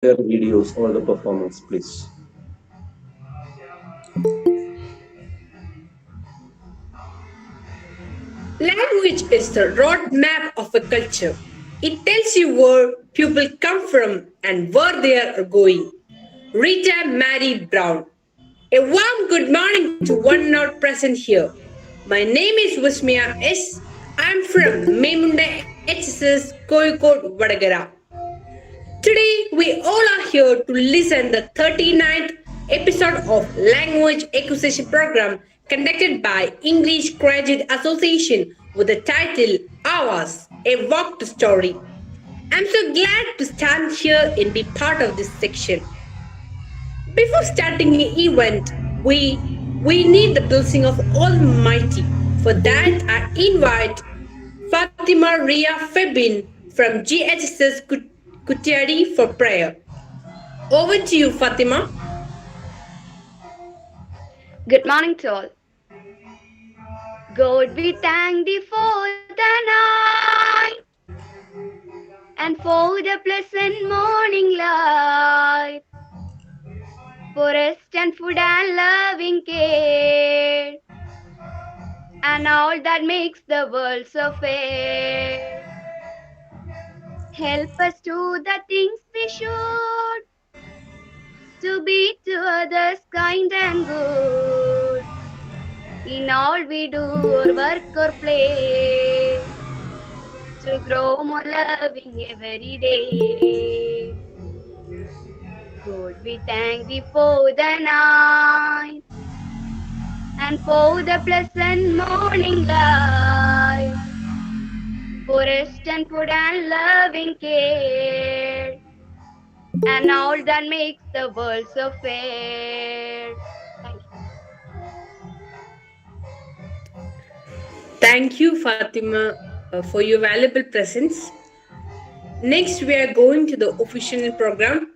their videos or the performance, please. Language is the roadmap of a culture. It tells you where people come from and where they are going. Rita Mary Brown. A warm good morning to one not present here. My name is Vismaya S. I'm from Memunda HSS Koikot Vadagara. Today we all are here to listen the 39th episode of Language Acquisition Program conducted by English Graduate Association with the title AWAS, A Walk to Story. I'm so glad to stand here and be part of this section. Before starting an event, we need the blessing of Almighty. For that, I invite Fatima Ria Febin from GHSS Kutiari for prayer. Over to you, Fatima. Good morning to all. God, we thank thee for the night and for the pleasant morning light, for rest and food and loving care, and all that makes the world so fair. Help us do the things we should, to be to others kind and good, in all we do or work or play, to grow more loving every day. God, we thank thee for the night and for the pleasant morning light, for rest and food and loving care, and all that makes the world so fair. Thank you. Thank you, Fatima, for your valuable presence. Next, we are going to the official program.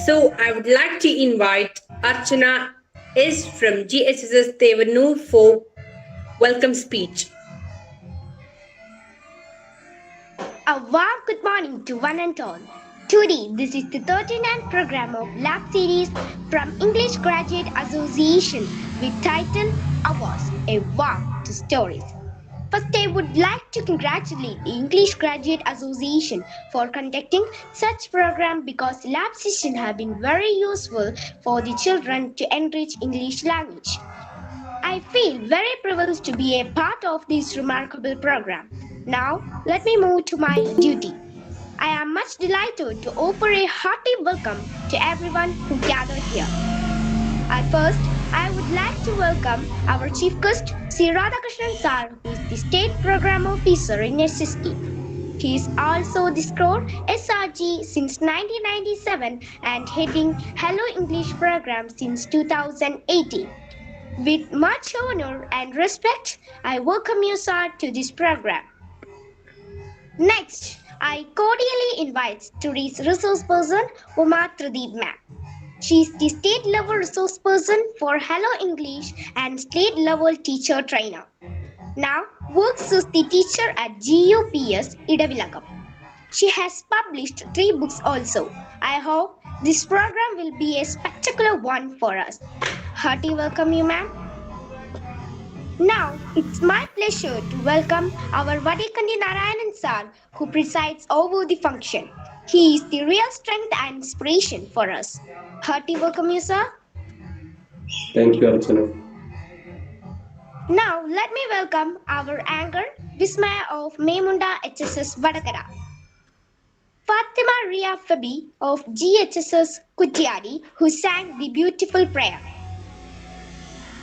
So, I would like to invite Archana S from GHSS Tevanur for welcome speech. A warm good morning to one and all. Today, this is the 39th program of Lab Series from English Graduate Association with title AWAS, A Walk to Stories. First, I would like to congratulate the English Graduate Association for conducting such program because lab sessions have been very useful for the children to enrich English language. I feel very privileged to be a part of this remarkable program. Now, let me move to my duty. I am much delighted to offer a hearty welcome to everyone who gathered here. At first, I would like to welcome our Chief Guest, Sri Radhakrishnan Sir, who is the State Program Officer in SST. He is also the SCORE SRG since 1997 and heading Hello English program since 2018. With much honor and respect, I welcome you, sir, to this program. Next, I cordially invite today's resource person, Trideep ma'am. She is the state level resource person for Hello English and state level teacher trainer. Now works as the teacher at GUPS Idavilagam. She has published 3 books also. I hope this program will be a spectacular one for us. Hearty welcome you, ma'am. Now, it's my pleasure to welcome our Vadikandi Narayanan Sir, who presides over the function. He is the real strength and inspiration for us. Hearty welcome you, sir. Thank you, Archana. Now, let me welcome our anchor, Vismaya of Memunda HSS Vadakara. Fatima Ria Fabi of GHSS Kutiari, who sang the beautiful prayer.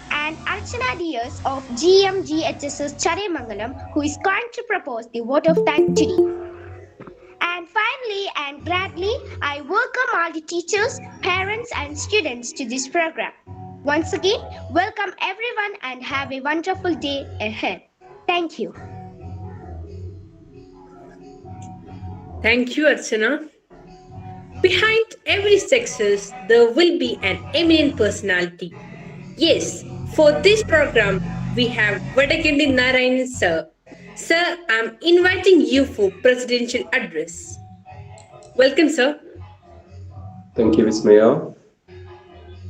And Archana Diaz of GMGHSS Charemangalam, who is going to propose the vote of thanks today. And finally and gladly, I welcome all the teachers, parents and students to this program. Once again, welcome everyone and have a wonderful day ahead. Thank you. Thank you, Archana. Behind every success, there will be an eminent personality. Yes, for this program, we have Vadakindi Narayan sir. Sir, I'm inviting you for presidential address. Welcome, sir. Thank you, Vismaya.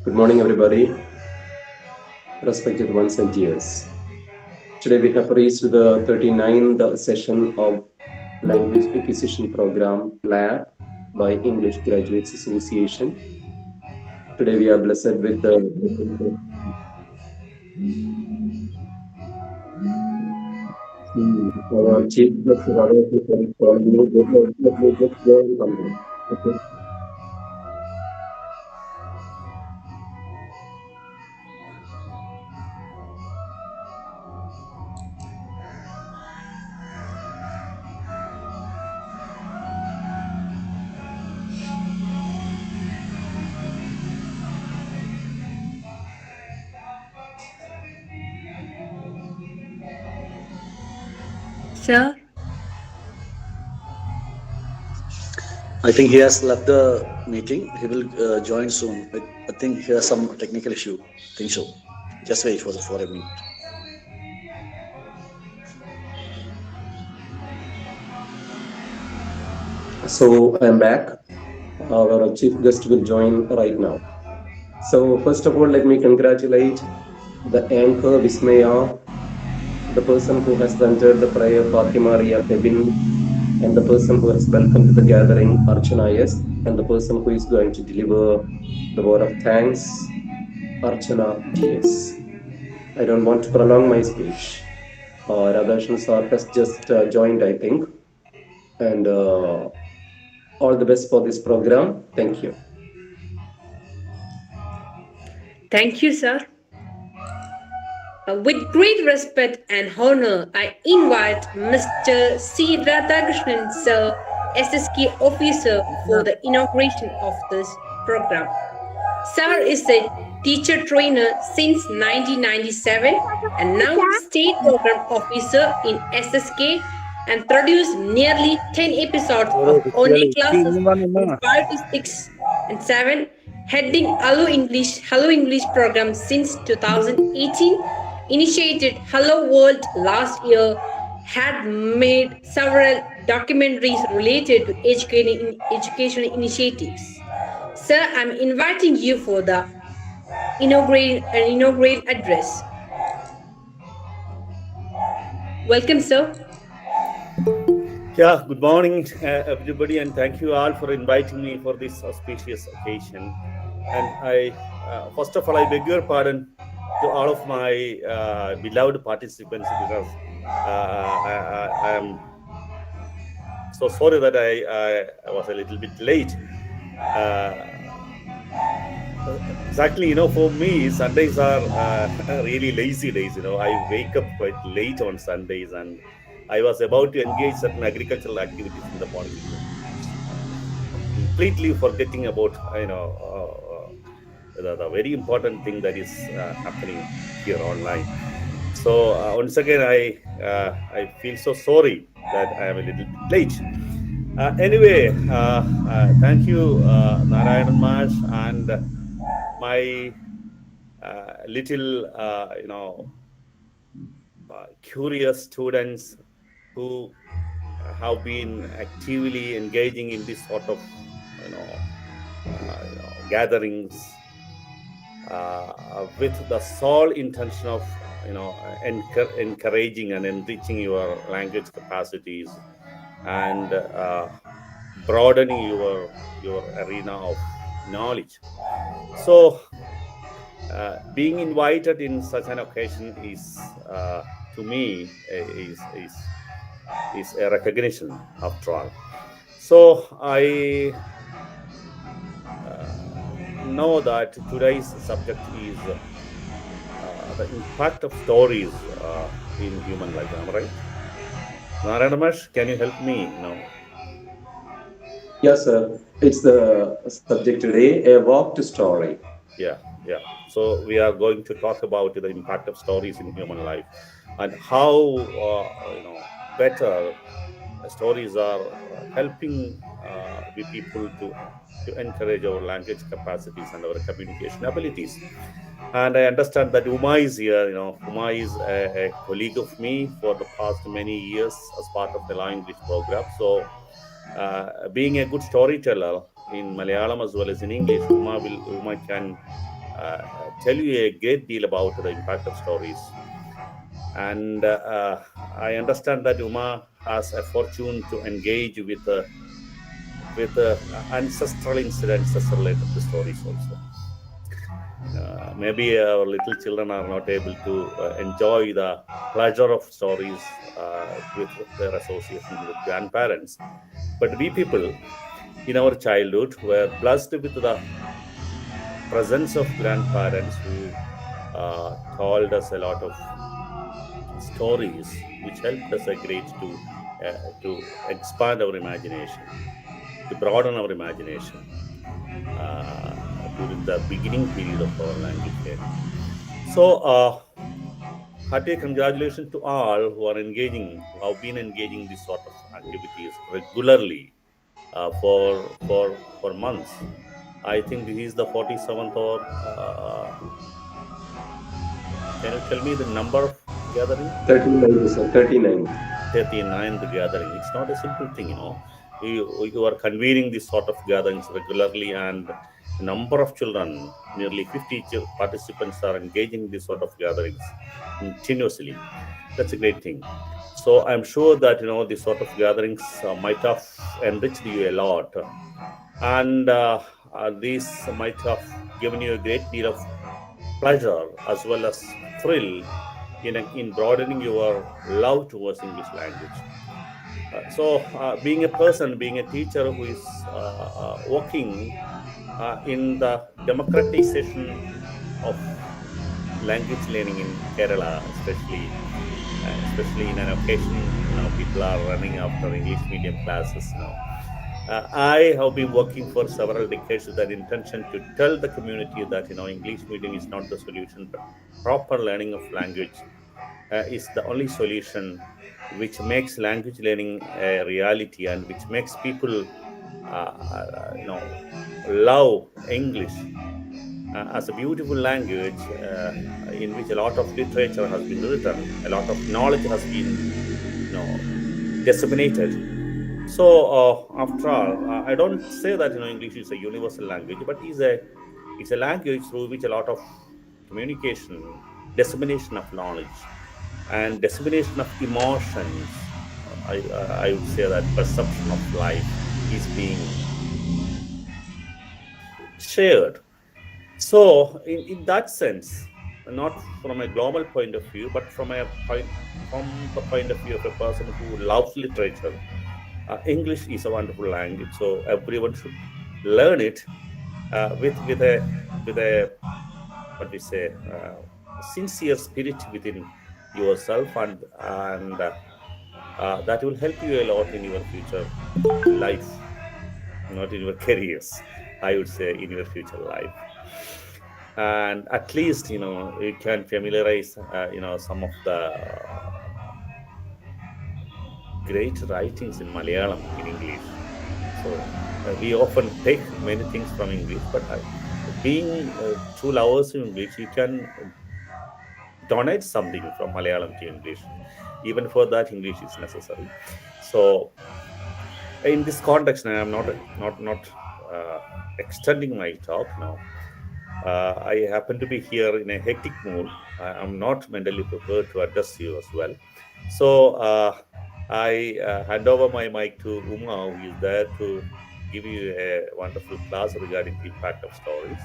Good morning, everybody. Respected ones and dears. Today we have reached the 39th session of Language Acquisition Program LAB by English Graduates Association. Today we are blessed with the our chief guest, Radha, from you. Let me just join something. Okay. Sir, I think he has left the meeting. He will join soon. I think he has some technical issue. Think so. Just wait for a minute. So I am back. Our chief guest will join right now. So first of all, let me congratulate the anchor Vismaya, the person who has rendered the prayer Fatima Ria Tebin, and the person who has welcomed to the gathering Archana S, and the person who is going to deliver the word of thanks Archana DS. I don't want to prolong my speech. Radharshan sir has just joined, I think, and all the best for this program. Thank you. thank you, sir. With great respect and honor, I invite Mr. C. Radhakrishnan, Sir, SSK officer, for the inauguration of this program. Sir is a teacher trainer since 1997 and now state program officer in SSK and produced nearly 10 episodes of only classes in 5 to 6 and 7, heading Hello English program since 2018, initiated Hello World last year, had made several documentaries related to educational initiatives. Sir, I'm inviting you for the inaugural address. Welcome, sir. Yeah, good morning, everybody, and thank you all for inviting me for this auspicious occasion. And first of all, I beg your pardon to all of my beloved participants because I am so sorry that I was a little bit late. Uh, exactly, for me, Sundays are really lazy days. I wake up quite late on Sundays, and I was about to engage certain agricultural activities in the morning, completely forgetting about the very important thing that is happening here online. So once again, I feel so sorry that I am a little bit late. Anyway, thank you, Narayanan Mash, and my little curious students who have been actively engaging in this sort of you know, gatherings with the sole intention of encouraging and enriching your language capacities and broadening your arena of knowledge. So being invited in such an occasion is to me is a recognition after all. So I know that today's subject is the impact of stories in human life. Am I right? Narayanamesh, can you help me? Yes, sir. It's the subject today, a walk to story. Yeah, yeah. So we are going to talk about the impact of stories in human life and how better stories are helping we people to encourage our language capacities and our communication abilities. And I understand that Uma is here. Uma is a colleague of me for the past many years as part of the Law English program. So being a good storyteller in Malayalam as well as in English. Uma can tell you a great deal about the impact of stories. And I understand that Uma has a fortune to engage with ancestral incidents as related to stories also. Maybe our little children are not able to enjoy the pleasure of stories with their association with grandparents. But we people in our childhood were blessed with the presence of grandparents who told us a lot of stories, which helped us a great to expand our imagination, to broaden our imagination during the beginning period of our language learning. So, hearty congratulations to all who are engaging, who have been engaging this sort of activities regularly for months. I think this is the 47th or can you tell me the number of gathering? 39th, sir. 39th. 39th gathering. It's not a simple thing, you know. You are convening this sort of gatherings regularly, and a number of children, nearly 50 participants, are engaging this sort of gatherings continuously. That's a great thing. So I'm sure that this sort of gatherings might have enriched you a lot, and these might have given you a great deal of pleasure as well as thrill in broadening your love towards English language. So, being a person, being a teacher who is working in the democratization of language learning in Kerala, especially in an occasion, people are running after English medium classes. I have been working for several decades with that intention to tell the community that English medium is not the solution, but proper learning of language is the only solution which makes language learning a reality and which makes people love English as a beautiful language in which a lot of literature has been written, a lot of knowledge has been disseminated. So after all, I don't say that English is a universal language, but it's a language through which a lot of communication, dissemination of knowledge, and dissemination of emotions. I would say that perception of life is being shared. So, in that sense, not from a global point of view, but from the point of view of a person who loves literature, English is a wonderful language. So everyone should learn it with a what we say sincere spirit within yourself, and that will help you a lot in your future life, not in your careers. I would say in your future life, and at least you can familiarize some of the great writings in Malayalam in English. So we often take many things from English, but being true lovers in English, you can donate something from Malayalam to English. Even for that, English is necessary. So in this context, I am not extending my talk now. I happen to be here in a hectic mood. I'm not mentally prepared to address you as well. So I hand over my mic to Uma, who is there to give you a wonderful class regarding the impact of stories,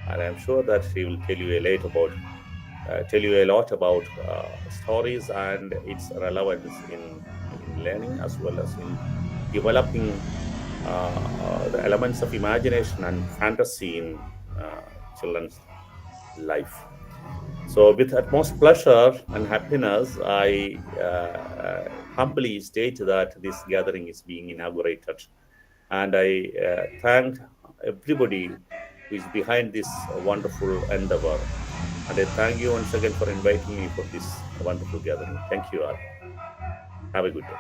and I'm sure that she will tell you a lot about stories and its relevance in learning as well as in developing the elements of imagination and fantasy in children's life. So, with utmost pleasure and happiness, I humbly state that this gathering is being inaugurated, and I thank everybody who is behind this wonderful endeavor. And I thank you once again for inviting me for this wonderful gathering. Thank you all. Have a good day.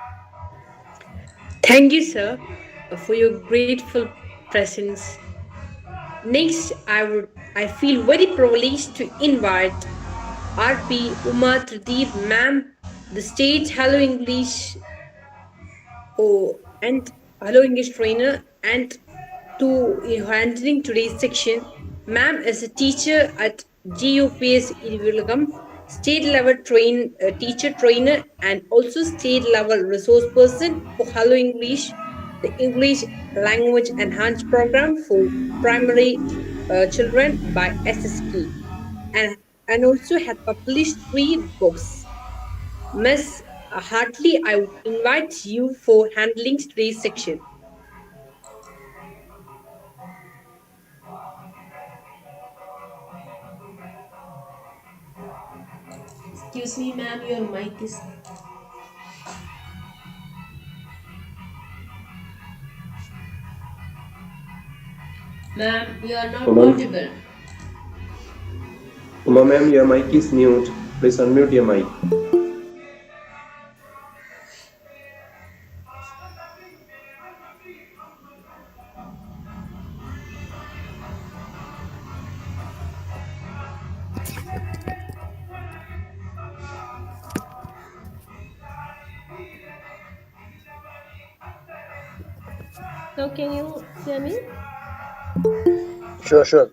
Thank you, sir, for your grateful presence. Next, I feel very privileged to invite RP Uma Trideep ma'am, the state Hello English and Hello English trainer and to handling today's section. Ma'am is a teacher at GUPS Irivilagam, state level teacher trainer, and also state level resource person for Hello English, the English language enhanced program for primary children by SSK, and also had published 3 books. Miss Hartley, I would invite you for handling today's section. Excuse me, ma'am, your mic is. Ma'am, you are not Uma, audible. Uma ma'am, your mic is mute. Please unmute your mic. Now, can you hear me? Sure, sure.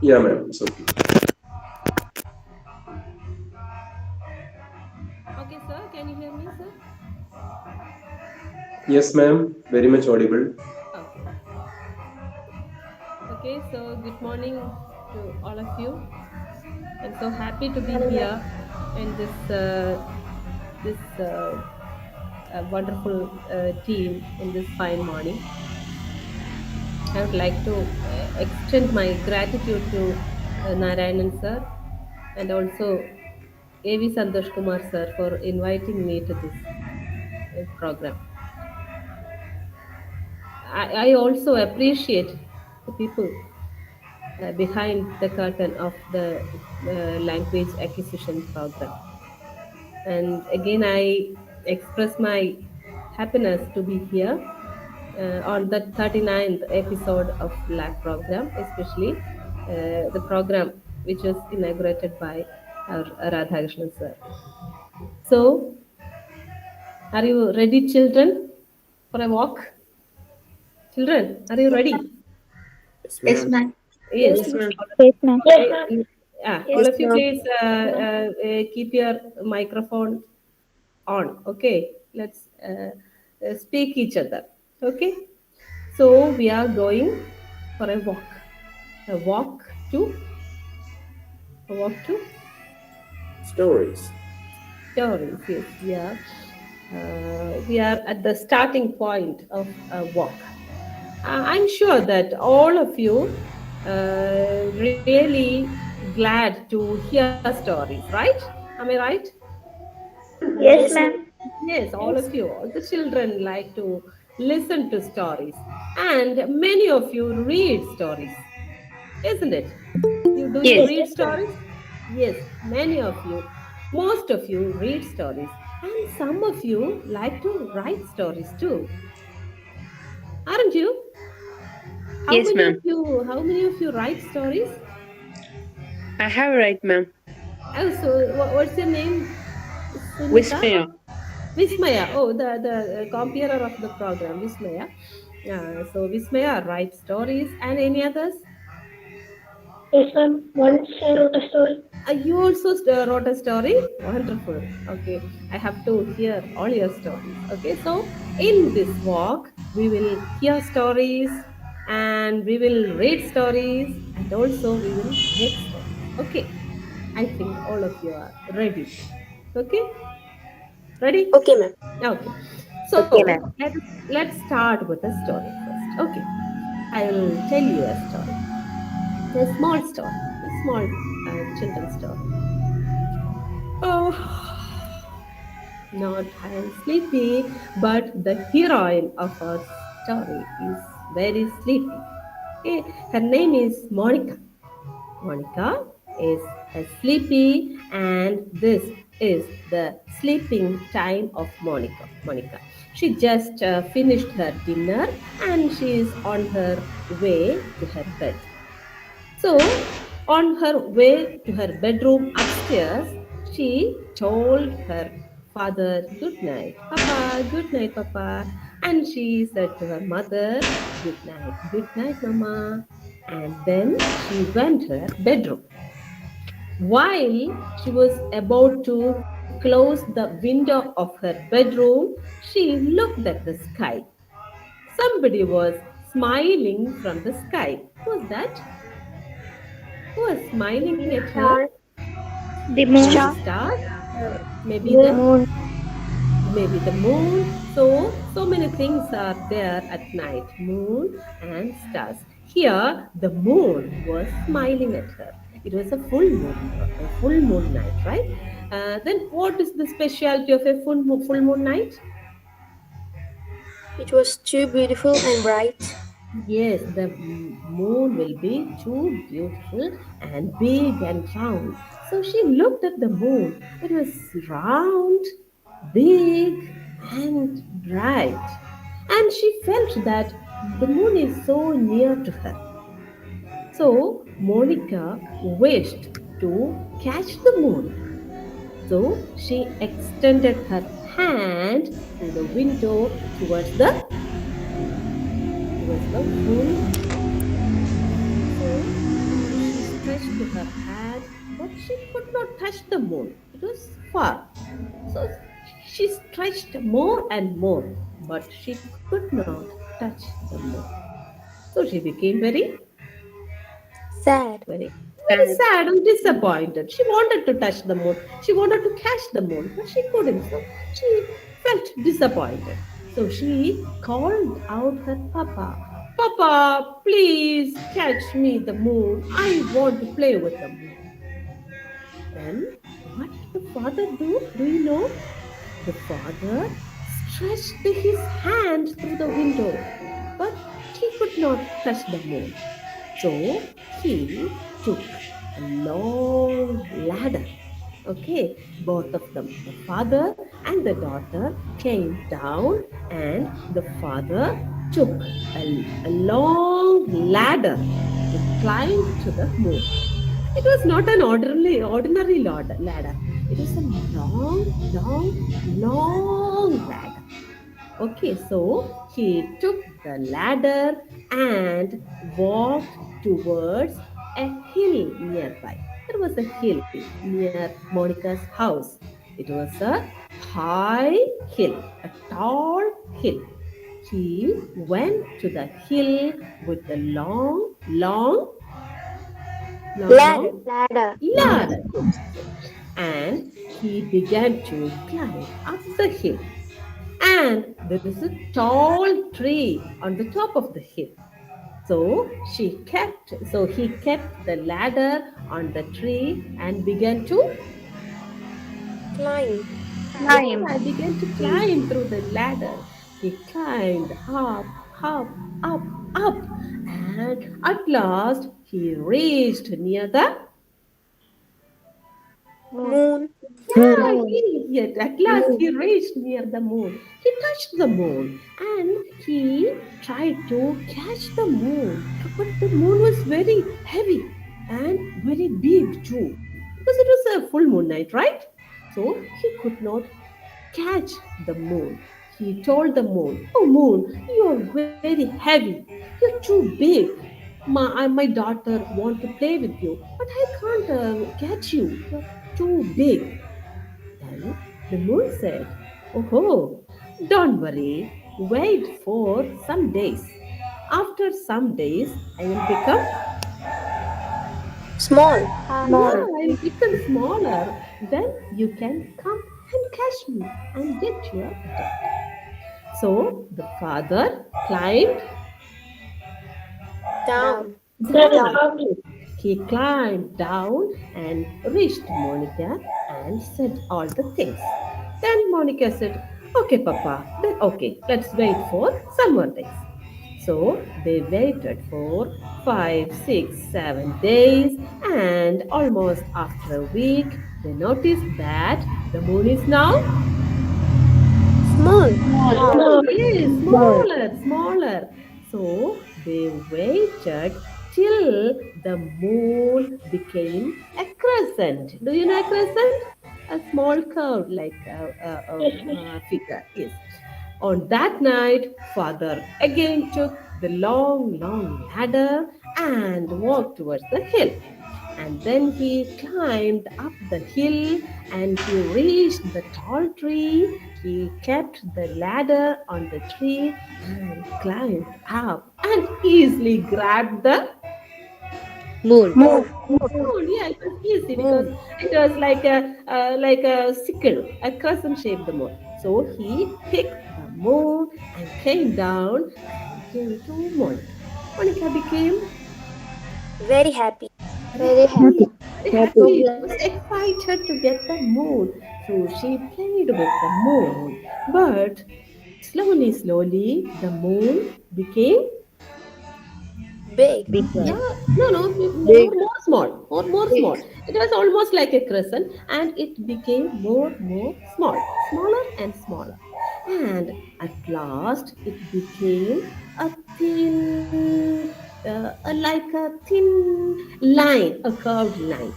Yeah, ma'am. It's okay. Okay, sir. Can you hear me, sir? Yes, ma'am. Very much audible. Okay. Okay, so good morning to all of you. I'm so happy to be here in this wonderful team in this fine morning. I would like to extend my gratitude to Narayanan sir and also A.V. Santosh Kumar sir for inviting me to this program. I also appreciate the people behind the curtain of the language acquisition program. And again, I express my happiness to be here on the 39th episode of LAC program, especially the program which was inaugurated by our Radhakrishnan sir. So, are you ready, children, for a walk? Children, are you ready? Yes, ma'am. Yes. Yes, ma'am. Yes, ma'am. All of you, please keep your microphone on. Okay, let's speak each other. Okay, so we are going for a walk. A walk to Stories. stories. Yes, yeah. We are at the starting point of a walk. I'm sure that all of you really glad to hear stories, right? Am I right? Yes, ma'am. Yes, all of you, all the children like to listen to stories, and many of you read stories, isn't it? Do you Yes. read stories? Yes, many of you, most of you read stories, and some of you like to write stories too, aren't you? How Yes, many of ma'am. you? How many of you write stories? I have right, ma'am. Oh, so what's your name, Sunita? Vismaya. Vismaya. Oh, the comparer of the program, Vismaya. So Vismaya writes stories, and any others? Yes, ma'am. Once I wrote a story. You also wrote a story. Wonderful. Okay, I have to hear all your stories. Okay, so in this walk, we will hear stories, and we will read stories, and also we will make stories. Okay, I think all of you are ready. Okay, ready? Okay, ma'am. Okay. So let's start with a story first. Okay. I will tell you a story. A small story. A small children's story. Oh, not I am sleepy, but the heroine of our story is very sleepy. Okay. Her name is Monica. Monica is sleepy, and this is the sleeping time of Monica. Monica. She just finished her dinner, and she is on her way to her bed. So, on her way to her bedroom upstairs, she told her father, "Good night, Papa, good night, Papa." And she said to her mother, Good night, Mama. And then she went to her bedroom. While she was about to close the window of her bedroom, she looked at the sky. Somebody was smiling from the sky. Who was that? Who was smiling at her? The Maybe the moon. stars, maybe The the moon. moon. So many things are there at night, moon and stars. Here the moon was smiling at her. It was a full moon night, right? Then what is the specialty of a full moon night? It was too beautiful and bright. Yes, the moon will be too beautiful and big and round. So she looked at the moon. It was round, big, and bright. And she felt that the moon is so near to her. So Monica wished to catch the moon. So she extended her hand through the window towards the full moon. So she stretched her hand, but she could not touch the moon. It was far. So she stretched more and more, but she could not touch the moon. So she became Sad. very sad and disappointed. She wanted to touch the moon. She wanted to catch the moon, but she couldn't. So she felt disappointed. So she called out her papa. Papa, please catch me the moon. I want to play with the moon. Then what did the father do? Do you know? The father stretched his hand through the window, but he could not touch the moon. So he took a long ladder. Okay, both of them, the father and the daughter, came down, and the father took a long ladder to climb to the moon. It was not an ordinary ladder. It was a long ladder. Okay, so he took the ladder and walked towards a hill nearby. There was a hill near Monica's house. It was a high hill, a tall hill. He went to the hill with the long Ladder. ladder. And he began to climb up the hill. And there is a tall tree on the top of the hill. So he kept the ladder on the tree and began to Climb. Time. I began to climb through the ladder. He climbed up, up, up, and at last he reached near the Moon. yeah, yet at last he reached near the moon. He touched the moon and he tried to catch the moon. But the moon was very heavy and very big too. Because it was a full moon night, right? So he could not catch the moon. He told the moon, "Oh, moon, you're very heavy. You're too big. My daughter want to play with you, but I can't catch you. You're too big." Then the moon said, "Oh, don't worry. Wait for some days. After some days, I will become Small. yeah, I'll become smaller. Then you can come and catch me and get your daughter." So the father climbed Down. down. He climbed down and reached Monica and said all the things. Then Monica said, "Okay, Papa, then okay, let's wait for some more days." So they waited for 5, 6, 7 days, and almost after a week, they noticed that the moon is now Small. yes, smaller. So they waited till the moon became a crescent. Do you know a crescent? A small curve like a figure. Yes. On that night, father again took the long, long ladder and walked towards the hill. And then he climbed up the hill and he reached the tall tree. He kept the ladder on the tree and climbed up and easily grabbed the Moon. Moon. moon. Yeah, it was easy because Moon. it was like a sickle, a crescent shaped moon. So he picked the moon and came down and gave to Monica. Monica became Very happy. very Very happy, happy. very So happy. She glad. was excited to get the moon. So she played with the moon. But slowly, slowly, the moon became, Big. Bigger. yeah, no, no, Big. more small, more Big. small. It was almost like a crescent, and it became more small, smaller and smaller. And at last, it became a thin, like a thin line, a curved line.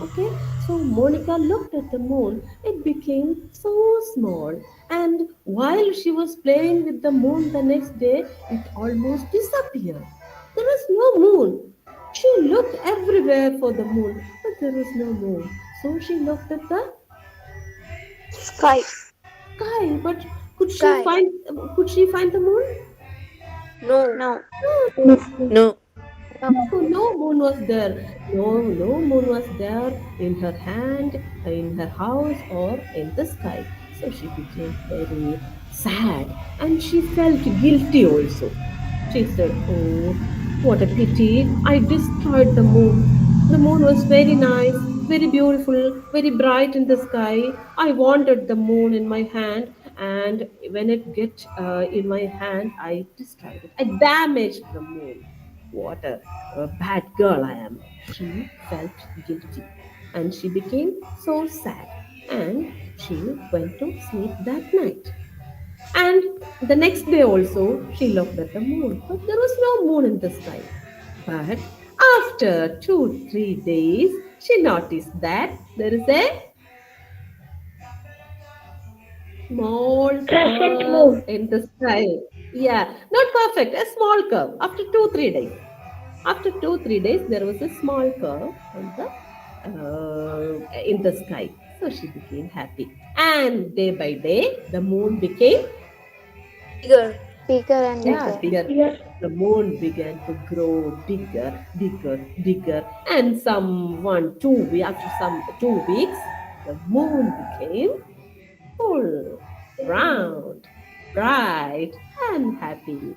Okay, so Monica looked at the moon. It became so small, and while she was playing with the moon the next day, it almost disappeared. There was no moon. She looked everywhere for the moon, but there was no moon. So she looked at the Sky. sky, but Sky. could she find the moon? No. No. No. No. No, no moon was there. No, no moon was there in her hand, in her house, or in the sky. So she became very sad and she felt guilty also. She said, "Oh, what a pity! I destroyed the moon. The moon was very nice, very beautiful, very bright in the sky. I wanted the moon in my hand, and when it get in my hand, I destroyed it. I damaged the moon. What a bad girl I am." She felt guilty and she became so sad and she went to sleep that night. And the next day also, she looked at the moon, but there was no moon in the sky. But after 2, 3 days, she noticed that there is a small Crescent curve moon. in the sky. Yeah, not perfect, a small curve after 2, 3 days. After 2, 3 days, there was a small curve on the in the sky. So she became happy. And day by day, the moon became, Bigger. Bigger and yeah, bigger. bigger. Yes. The moon began to grow bigger, and after some 2 weeks, the moon became full, round, bright, and happy.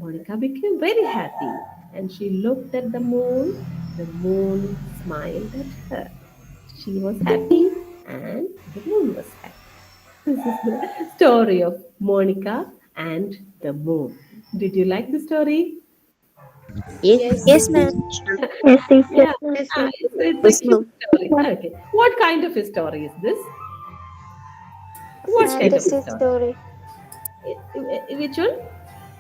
Monica became very happy and she looked at the moon. The moon smiled at her. She was happy and the moon was happy. This is the story of Monica and the moon. Did you like the story? Yes. Yes, ma'am. Yes, teacher. Yeah, Yes, teacher. it's a Yes, cute ma'am. story. Okay, what kind of a story is this? What kind of a Fantasy story? story. Which one?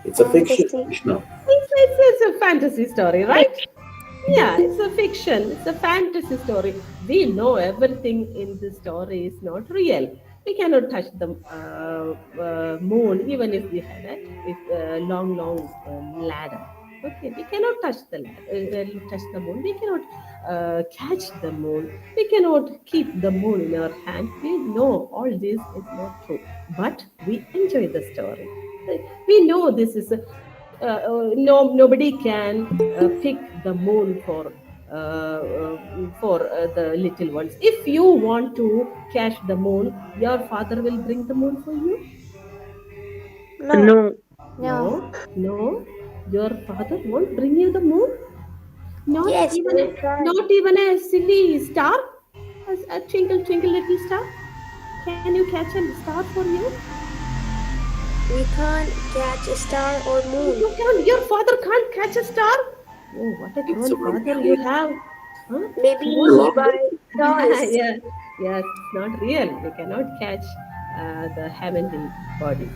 It's a fiction, Fantasy. Krishna. It's a fantasy story, right? Yeah, it's a fiction. It's a fantasy story. We know everything in the story is not real. We cannot touch the moon, even if we had a long ladder. Okay, we cannot touch the moon. We cannot catch the moon. We cannot keep the moon in our hand. We know all this is not true, but we enjoy the story. We know this is nobody can pick the moon for the little ones. If you want to catch the moon, your father will bring the moon for you. No. No. No. No, no, your father won't bring you the moon. Not Yes, even we a, will try. not even a silly star, a twinkle twinkle little star. Can you catch a star for you? We can't catch a star or moon. You can. Your father can't catch a star. Oh, what a It's cruel from father you have. Huh? Maybe Moon. by stars. Yeah, yes, it's not real. We cannot catch the heavenly bodies.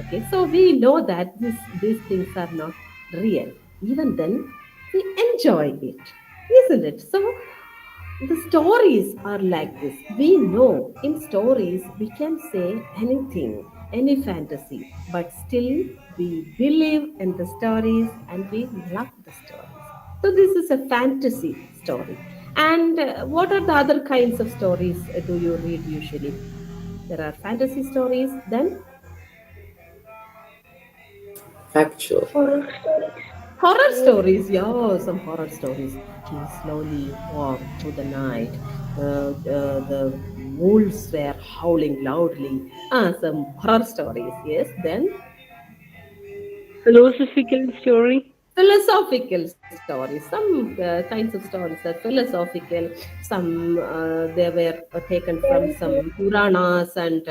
Okay, so we know that these things are not real. Even then, we enjoy it, isn't it? So the stories are like this. We know in stories we can say anything. any fantasy, but still we believe in the stories and we love the stories. So this is a fantasy story. And what are the other kinds of stories do you read usually? There are fantasy stories, then Actual. horror stories. Yeah, some horror stories. He slowly walked through the night. The wolves were howling loudly. Some horror stories. Yes, then Philosophical story. philosophical stories. Some kinds of stories are philosophical. Some they were taken from some Puranas and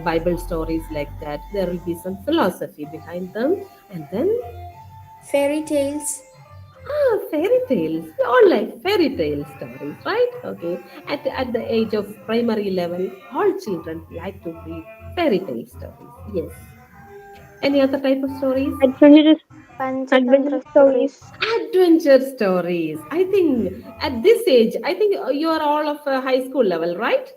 Bible stories like that. There will be some philosophy behind them, and then Fairy tales. fairy tales. We all like fairy tale stories, right? Okay. At the age of primary level, all children like to read fairy tale stories. Yes. Any other type of stories? Adventurous Panchatantra adventurous stories. stories. Adventure stories. I think at this age, I think you are all of high school level, right?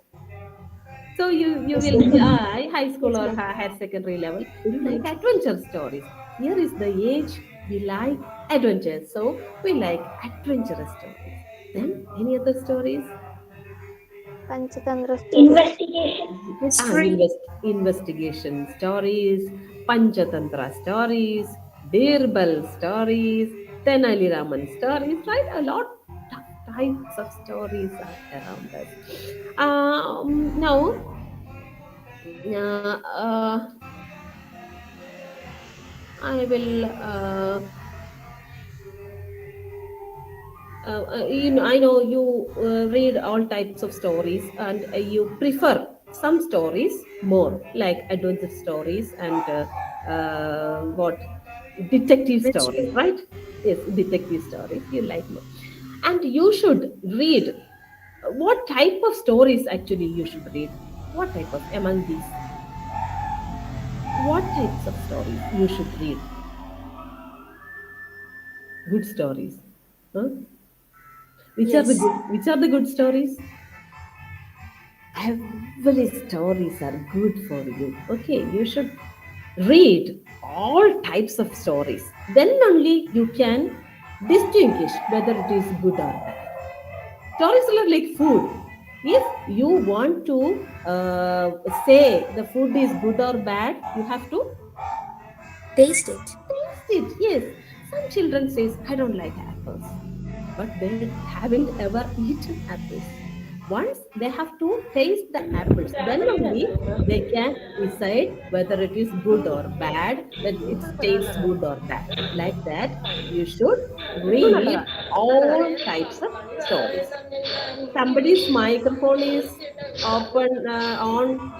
So you Yes, will ma'am. high school Yes, or ma'am. higher secondary level. You like adventure stories. Here is the age we like adventure. So we like adventurous stories. Then any other stories? Panchatantra stories. History. Investigation stories, Panchatantra stories, Birbal stories, Tenali Raman stories, right? A lot of types of stories are around us. Now, uh, uh, I will. I know you read all types of stories and you prefer some stories more, like adventure stories and what detective stories, Mystery. right? Yes, detective stories you like more. And you should read what type of stories actually you should read. What type of among these? What types of stories you should read? Good stories. Huh? Which are the Yes. good? Which are the good stories? Every stories are good for you. Okay, you should read all types of stories. Then only you can distinguish whether it is good or bad. Stories are like food. If you want to say the food is good or bad, you have to Taste it. taste it. Yes, some children says I don't like apples, but they haven't ever eaten apples. Once they have to taste the apples, then only they can decide whether it is good or bad, whether it tastes good or bad. Like that, you should read all types of stories. Somebody's microphone is open on.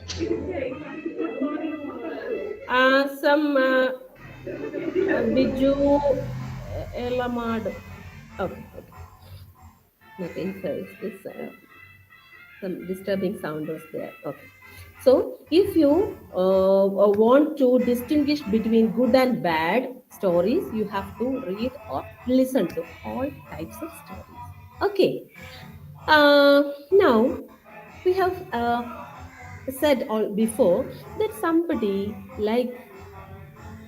Excuse me. Some Biju Elamad. Okay, okay. Nothing. So it's this some disturbing sound was there. Okay. So if you want to distinguish between good and bad stories, you have to read or listen to all types of stories. Okay. Now we have said all before that somebody like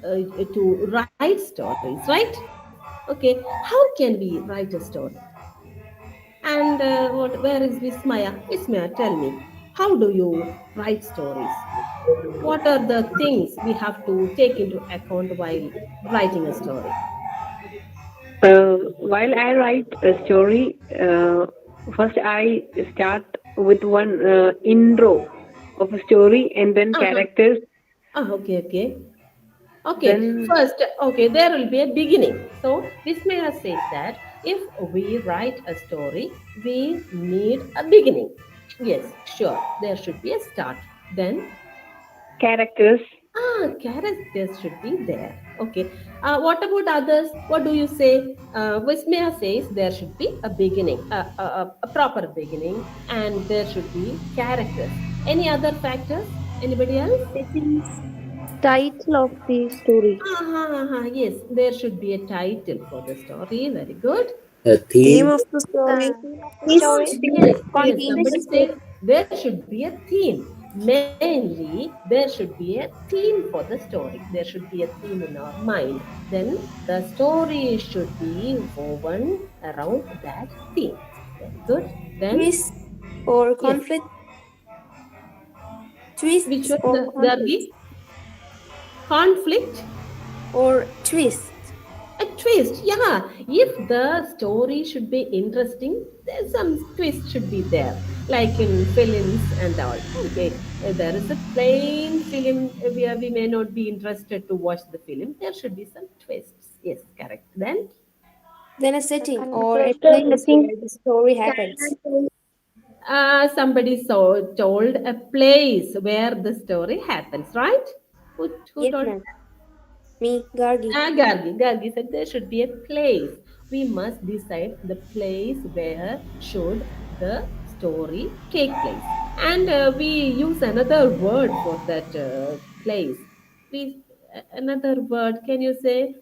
to write stories, right? Okay, how can we write a story? And where is Vismaya? Vismaya, tell me, how do you write stories? What are the things we have to take into account while writing a story? While I write a story, first I start with one intro of a story and then Uh-huh. characters. Okay, okay. Okay, Then first, okay, there will be a beginning. So, Vismaya says that if we write a story, we need a beginning. Yes, sure, there should be a start. Then, characters. characters should be there. Okay, what about others? What do you say? Vismaya says there should be a beginning, a proper beginning, and there should be characters. Any other factors? Anybody else? Settings. Title of the story. Yes, there should be a title for the story. Very good. A Theme theme. of the story. Theme of the story. Twist. Yes. Somebody Conflict. say there should be a theme. Mainly, there should be a theme for the story. There should be a theme in our mind. Then the story should be woven around that theme. Very good. Then, Twist or yes, conflict. which Twists one, or conflict. Gargi? Conflict? Or twist. A twist, yeah. If the story should be interesting, there's some twist should be there, like in films and all. Okay, there is a plain film where we may not be interested to watch the film. There should be some twists. Yes, correct. Then, Then a A setting or a character place setting. where the story happens. somebody told a place where the story happens, right? Who Yes, told? ma'am. Me, Gargi. Gargi said there should be a place. We must decide the place where should the story take place. And we use another word for that place. Please, another word. Can you say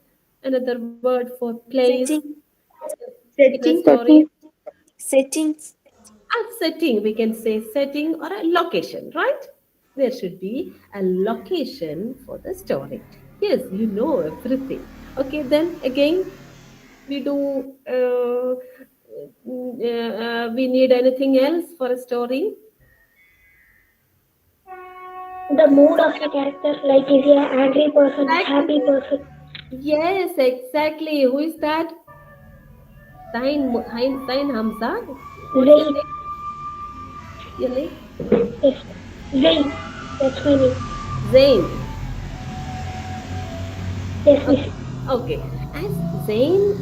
another word for place Setting. in a Setting. story? Settings. A setting, we can say setting or a location, right? There should be a location for the story. Yes, you know everything. Okay, then again, we do. We need anything else for a story? The mood of the character, like is he an angry person, happy Exactly. person. Yes, exactly. Who is that? Sain Hamza. What's your Zayn. name? Your name? Yes. Zayn. That's my name. Zain. Yes, miss. Okay, okay. As Zain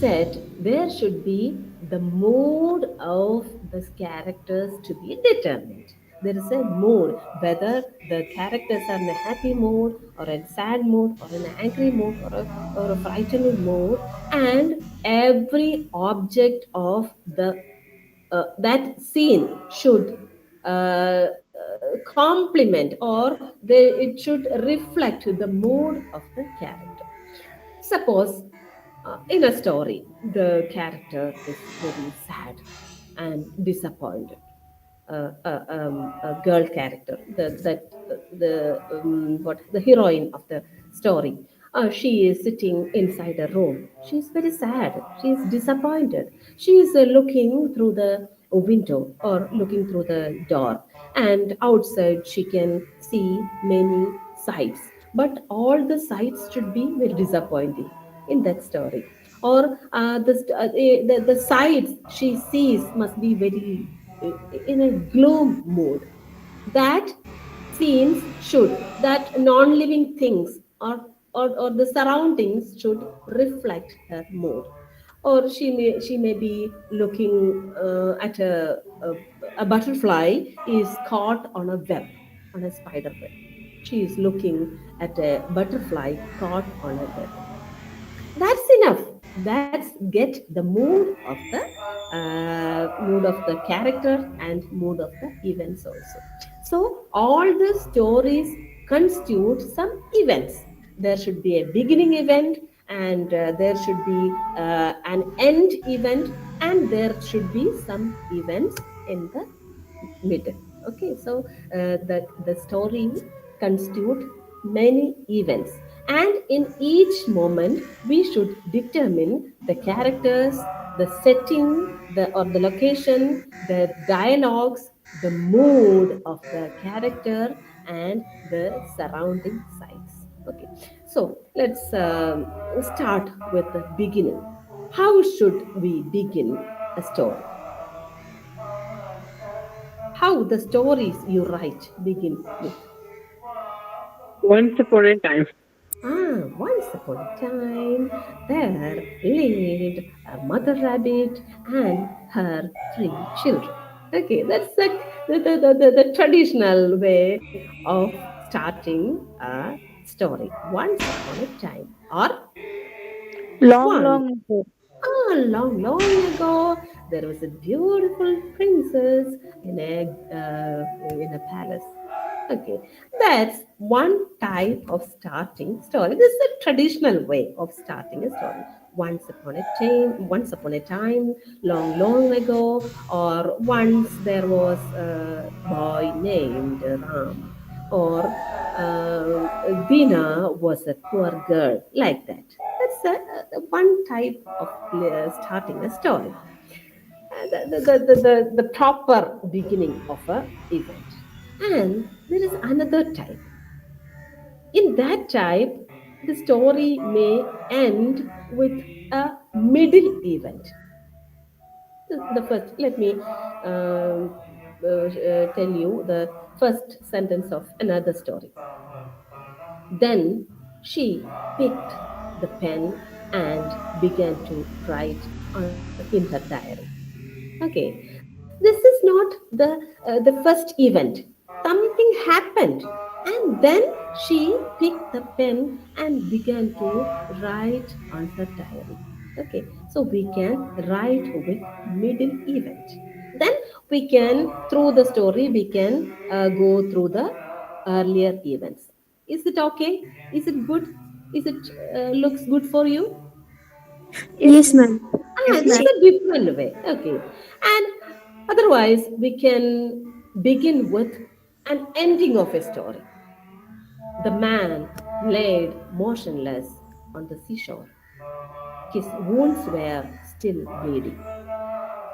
said, there should be the mood of the characters to be determined. There is a mood, whether the characters are in a happy mood or a sad mood or an angry mood or a frightening mood, and every object of the that scene should complement or it should reflect the mood of the character. Suppose in a story, the character is very sad and disappointed. A girl character, the heroine of the story. She is sitting inside a room. She is very sad. She is disappointed. She is looking through the window or looking through the door, and outside she can see many sights. But all the sights should be very disappointing in that story. Or the sights she sees must be very in a gloom mood. That scenes should, that non-living things or the surroundings should reflect her mood. Or she may be looking at a butterfly is caught on a web, on a spider web. She is looking at a butterfly caught on a web. That's enough. That's get the mood of the character and mood of the events also. So all the stories constitute some events. There should be a beginning event, and there should be an end event, and there should be some events in the middle. Okay, so the story constitute many events, and in each moment we should determine the characters, the setting, the location, the dialogues, the mood of the character, and the surrounding sites. Okay, so let's start with the beginning. How should we begin a story? How the stories you write begin with? Once upon a time. Once upon a time, there lived a mother rabbit and her three children. Okay, that's the traditional way of starting a story. Once upon a time, or Long, one. long ago. Long, long ago, there was a beautiful princess in a palace. Okay, that's one type of starting story. This is a traditional way of starting a story. Once upon a time, long, long ago, or once there was a boy named Ram, or Dina was a poor girl, like that. That's one type of starting a story. The proper beginning of a event. And there is another type. In that type, the story may end with a middle event. The first, let me tell you the first sentence of another story. Then she picked the pen and began to write in her diary. Okay, this is not the first event. Something happened, and then she picked the pen and began to write on her diary. Okay, so we can write with middle event. Then we can, through the story, we can go through the earlier events. Is it okay? Is it good? Is it looks good for you? Yes, ma'am. Ah, this is a different way. Okay. And otherwise, we can begin with an ending of a story. The man laid motionless on the seashore. His wounds were still bleeding.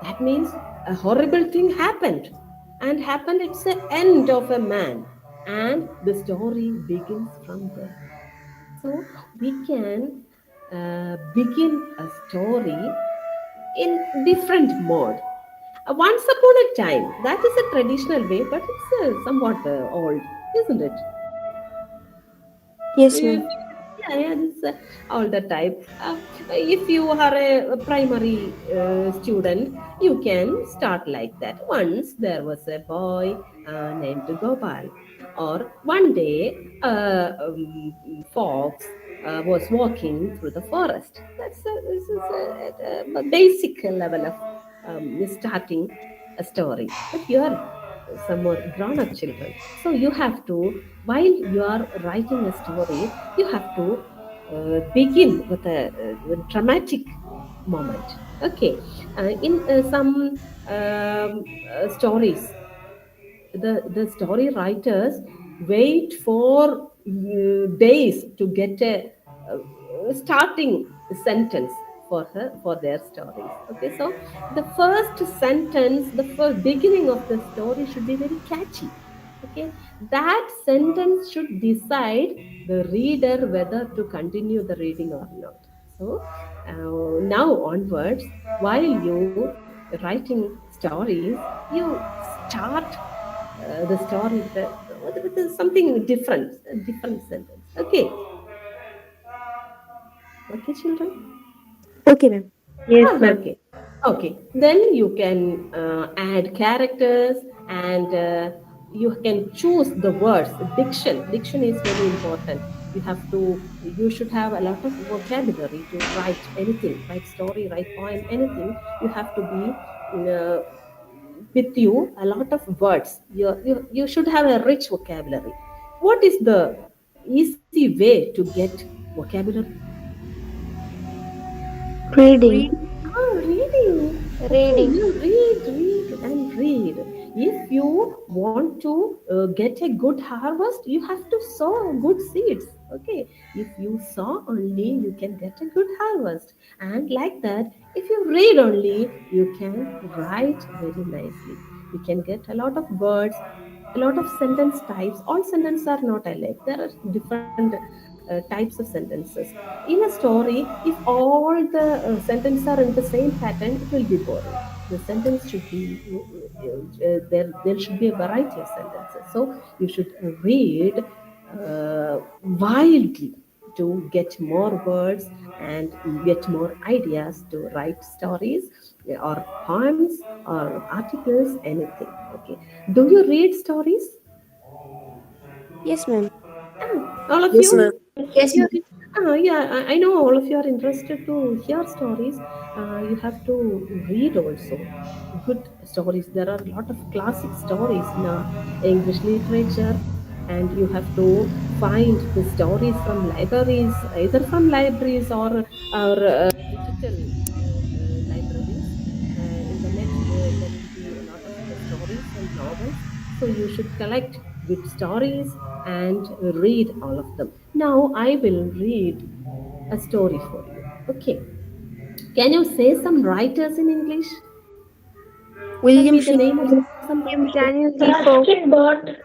That means a horrible thing happened. And happened, it's the end of a man. And the story begins from there. So we can begin a story in different mode. Once upon a time, that is a traditional way, but it's somewhat old, isn't it? Yes, If, ma'am. yeah, yeah, this is all the type. If you are a primary student, you can start like that. Once there was a boy named Gopal, or one day fox was walking through the forest. This is a basic level of starting a story. But you are some more grown-up children, so you have to, while you are writing a story, you have to begin with a dramatic moment. Okay, in some stories, the story writers wait for days to get a starting sentence for her, for their stories. Okay, so the first sentence, the first beginning of the story should be very catchy. Okay, that sentence should decide the reader whether to continue the reading or not. So now onwards, while you writing stories, you start the story with something different, a different sentence. Okay, okay, children. Okay, ma'am. Yes, Ah, ma'am. okay. Okay. Then you can add characters, and you can choose the words. Diction. Diction is very important. You should have a lot of vocabulary to write anything, write story, write poem, anything. You have to be uh, with you a lot of words. You should have a rich vocabulary. What is the easy way to get vocabulary? Reading. Reading. Okay, Reading. you read, and read. If you want to get a good harvest, you have to sow good seeds. Okay, if you sow only, you can get a good harvest. And like that, if you read only, you can write very nicely. You can get a lot of words, a lot of sentence types. All sentences are not alike. There are different types of sentences. In a story, if all the sentences are in the same pattern, it will be boring. The sentence should be there should be a variety of sentences. So you should read wildly to get more words and get more ideas to write stories or poems or articles, anything. Okay, do you read stories? Yes, ma'am. All of Yes, you? ma'am. Yes, ma'am. Yeah, I know all of you are interested to hear stories. You have to read also good stories. There are a lot of classic stories in our English literature. and you have to find the stories from libraries, either from libraries or digital libraries. In the net, there will be a lot of stories and novels. So you should collect good stories and read all of them. Now I will read a story for you. Okay. Can you say some writers in English? Tell William me the name of Shakespeare, some writers. Daniel Defoe, Ruskin Bond.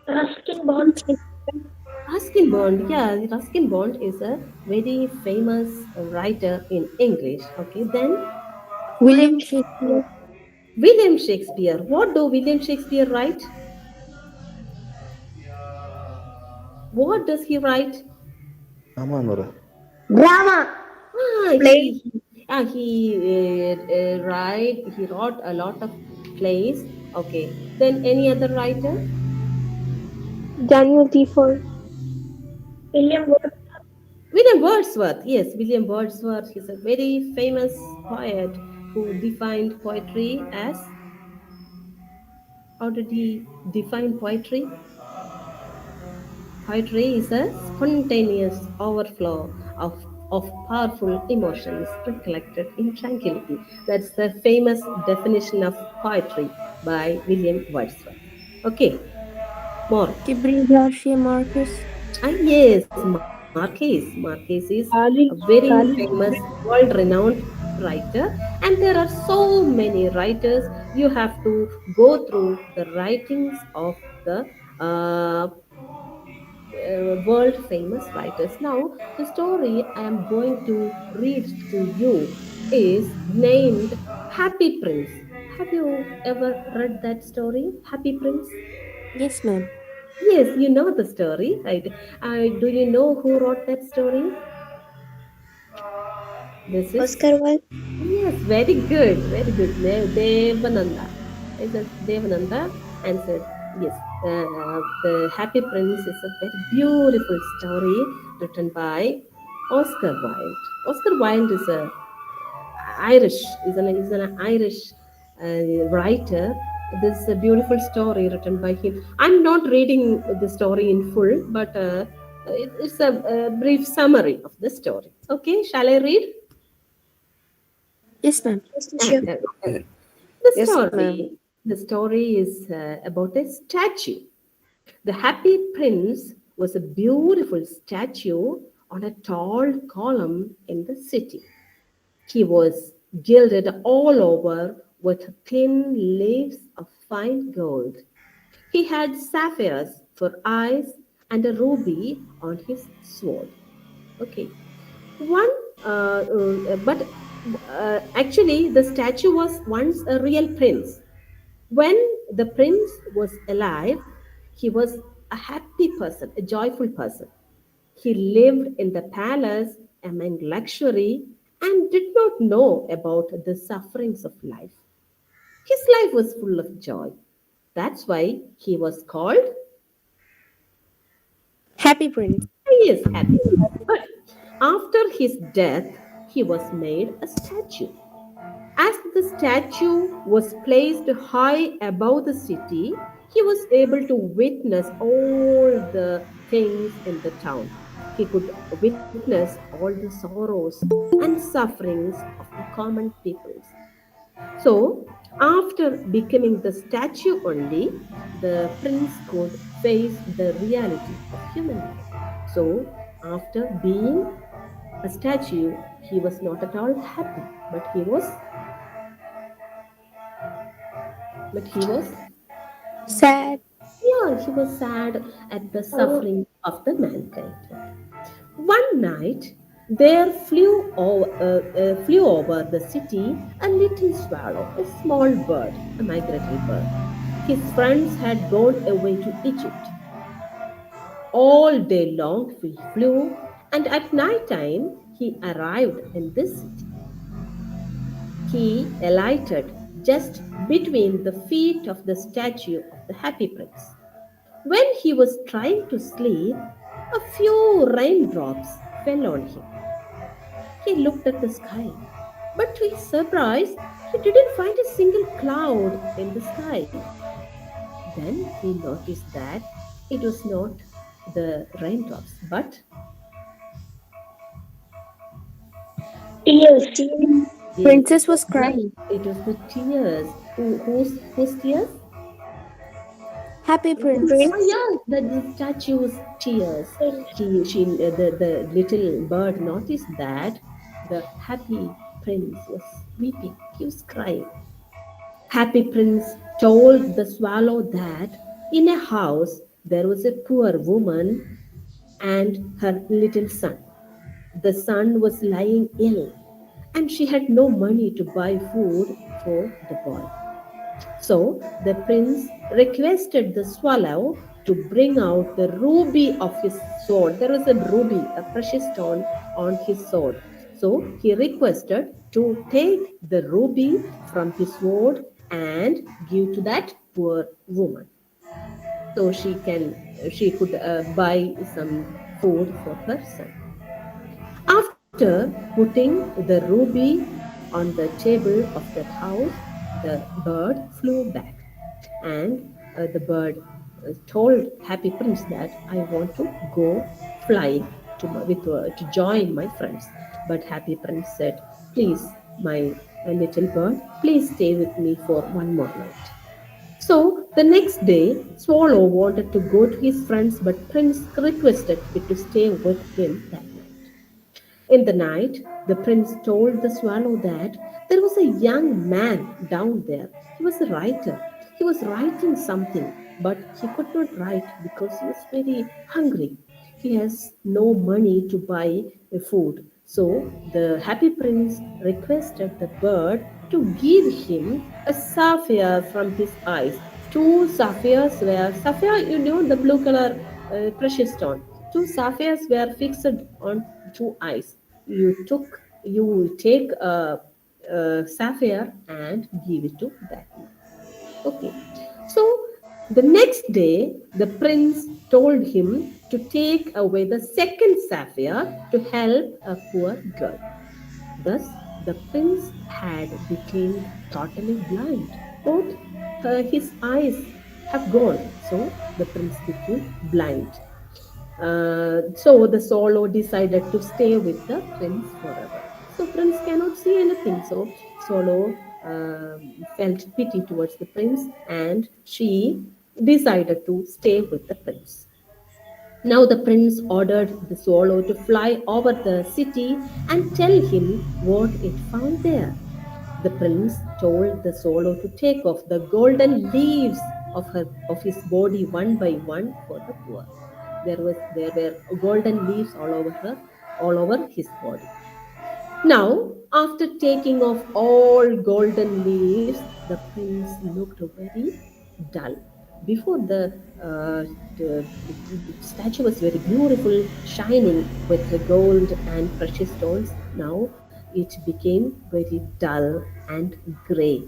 Ruskin William Bond. Shakespeare, Ruskin Bond, yeah, Ruskin Bond is a very famous writer in English. Okay, then William Shakespeare, William Shakespeare. What do William Shakespeare write? What does he write? Drama. Ah, Play, he wrote a lot of plays. Okay, then any other writer? Daniel Defoe, William Wordsworth. William Wordsworth. Yes, William Wordsworth is a very famous poet who defined poetry as. How did he define poetry? Poetry is a spontaneous overflow of powerful emotions reflected in tranquility. That's the famous definition of poetry by William Wordsworth. Okay, more. Gabriel Garcia Marquez, Yes, Marquez is a Khalil, very Khalil famous, Gibran. world-renowned writer, and there are so many writers. You have to go through the writings of the world famous writers. Now, the story I am going to read to you is named Happy Prince. Have you ever read that story, Happy Prince? yes, ma'am. Yes, you know the story, right? Do you know who wrote that story? This is Oscar Wilde, yes, very good, very good. Devananda. Is it Devananda answered yes. The Happy Prince is a very beautiful story written by Oscar Wilde. Oscar Wilde is a is an Irish writer. This is a beautiful story written by him. I'm not reading the story in full, but it's a brief summary of the story. Okay, shall I read? yes, ma'am. Ah, the Yes, ma'am. story is about a statue. The Happy Prince was a beautiful statue on a tall column in the city. He was gilded all over with thin leaves of fine gold. He had sapphires for eyes and a ruby on his sword. Okay. One, but actually, the statue was once a real prince. When the prince was alive, he was a happy person, a joyful person. He lived in the palace among luxury and did not know about the sufferings of life. His life was full of joy. That's why he was called, Happy Prince. he is happy. But after his death, he was made a statue. As the statue was placed high above the city, he was able to witness all the things in the town. He could witness all the sorrows and sufferings of the common peoples. So, after becoming the statue only, the prince could face the reality of human life. So, after being a statue, he was not at all happy, but he was Sad. yeah, he was sad at the suffering of the mankind. Okay. One night, there flew over the city a little swallow, a small bird, a migratory bird. His friends had gone away to Egypt. All day long he flew, and at night time he arrived in this city. He alighted just between the feet of the statue of the happy prince. When he was trying to sleep, a few raindrops fell on him. He looked at the sky, but to his surprise, he didn't find a single cloud in the sky. Then he noticed that it was not the raindrops, but Tears. it, Princess was yes, crying. it was the tears. Whose tears? Happy Prince. Oh Prince. yes, the statue's tears. Prince. The little bird noticed that the happy prince was weeping. He was crying. Happy Prince told the swallow that in a house there was a poor woman and her little son. The son was lying ill, and she had no money to buy food for the boy. So the prince requested the swallow to bring out the ruby of his sword. There was a ruby, a precious stone on his sword. So he requested to take the ruby from his sword and give to that poor woman, so she could buy some food for her son. After putting the ruby on the table of that house, the bird flew back, and the bird told Happy Prince that I want to go flying to join my friends. But Happy Prince said, "Please, my little bird, please stay with me for one more night." So the next day, Swallow wanted to go to his friends, but Prince requested it to stay with him that night. In the night, the prince told the swallow that there was a young man down there. He was a writer. He was writing something, but he could not write because he was very hungry. He has no money to buy food. So the happy prince requested the bird to give him a sapphire from his eyes. Two sapphires were sapphire, you know, the blue color precious stone. Two sapphires were fixed on two eyes. You take a sapphire and give it to that man. Okay. So the next day, the prince told him to take away the second sapphire to help a poor girl. Thus, the prince had become totally blind. Both his eyes have gone. So the prince became blind. So the swallow decided to stay with the prince forever. So prince cannot see anything. So swallow felt pity towards the prince, and she decided to stay with the prince. Now the prince ordered the swallow to fly over the city and tell him what it found there. The prince told the swallow to take off the golden leaves of his body one by one for the poor. There were golden leaves all over his body. Now, after taking off all golden leaves, the prince looked very dull. Before the statue was very beautiful, shining with the gold and precious stones. Now it became very dull and grey.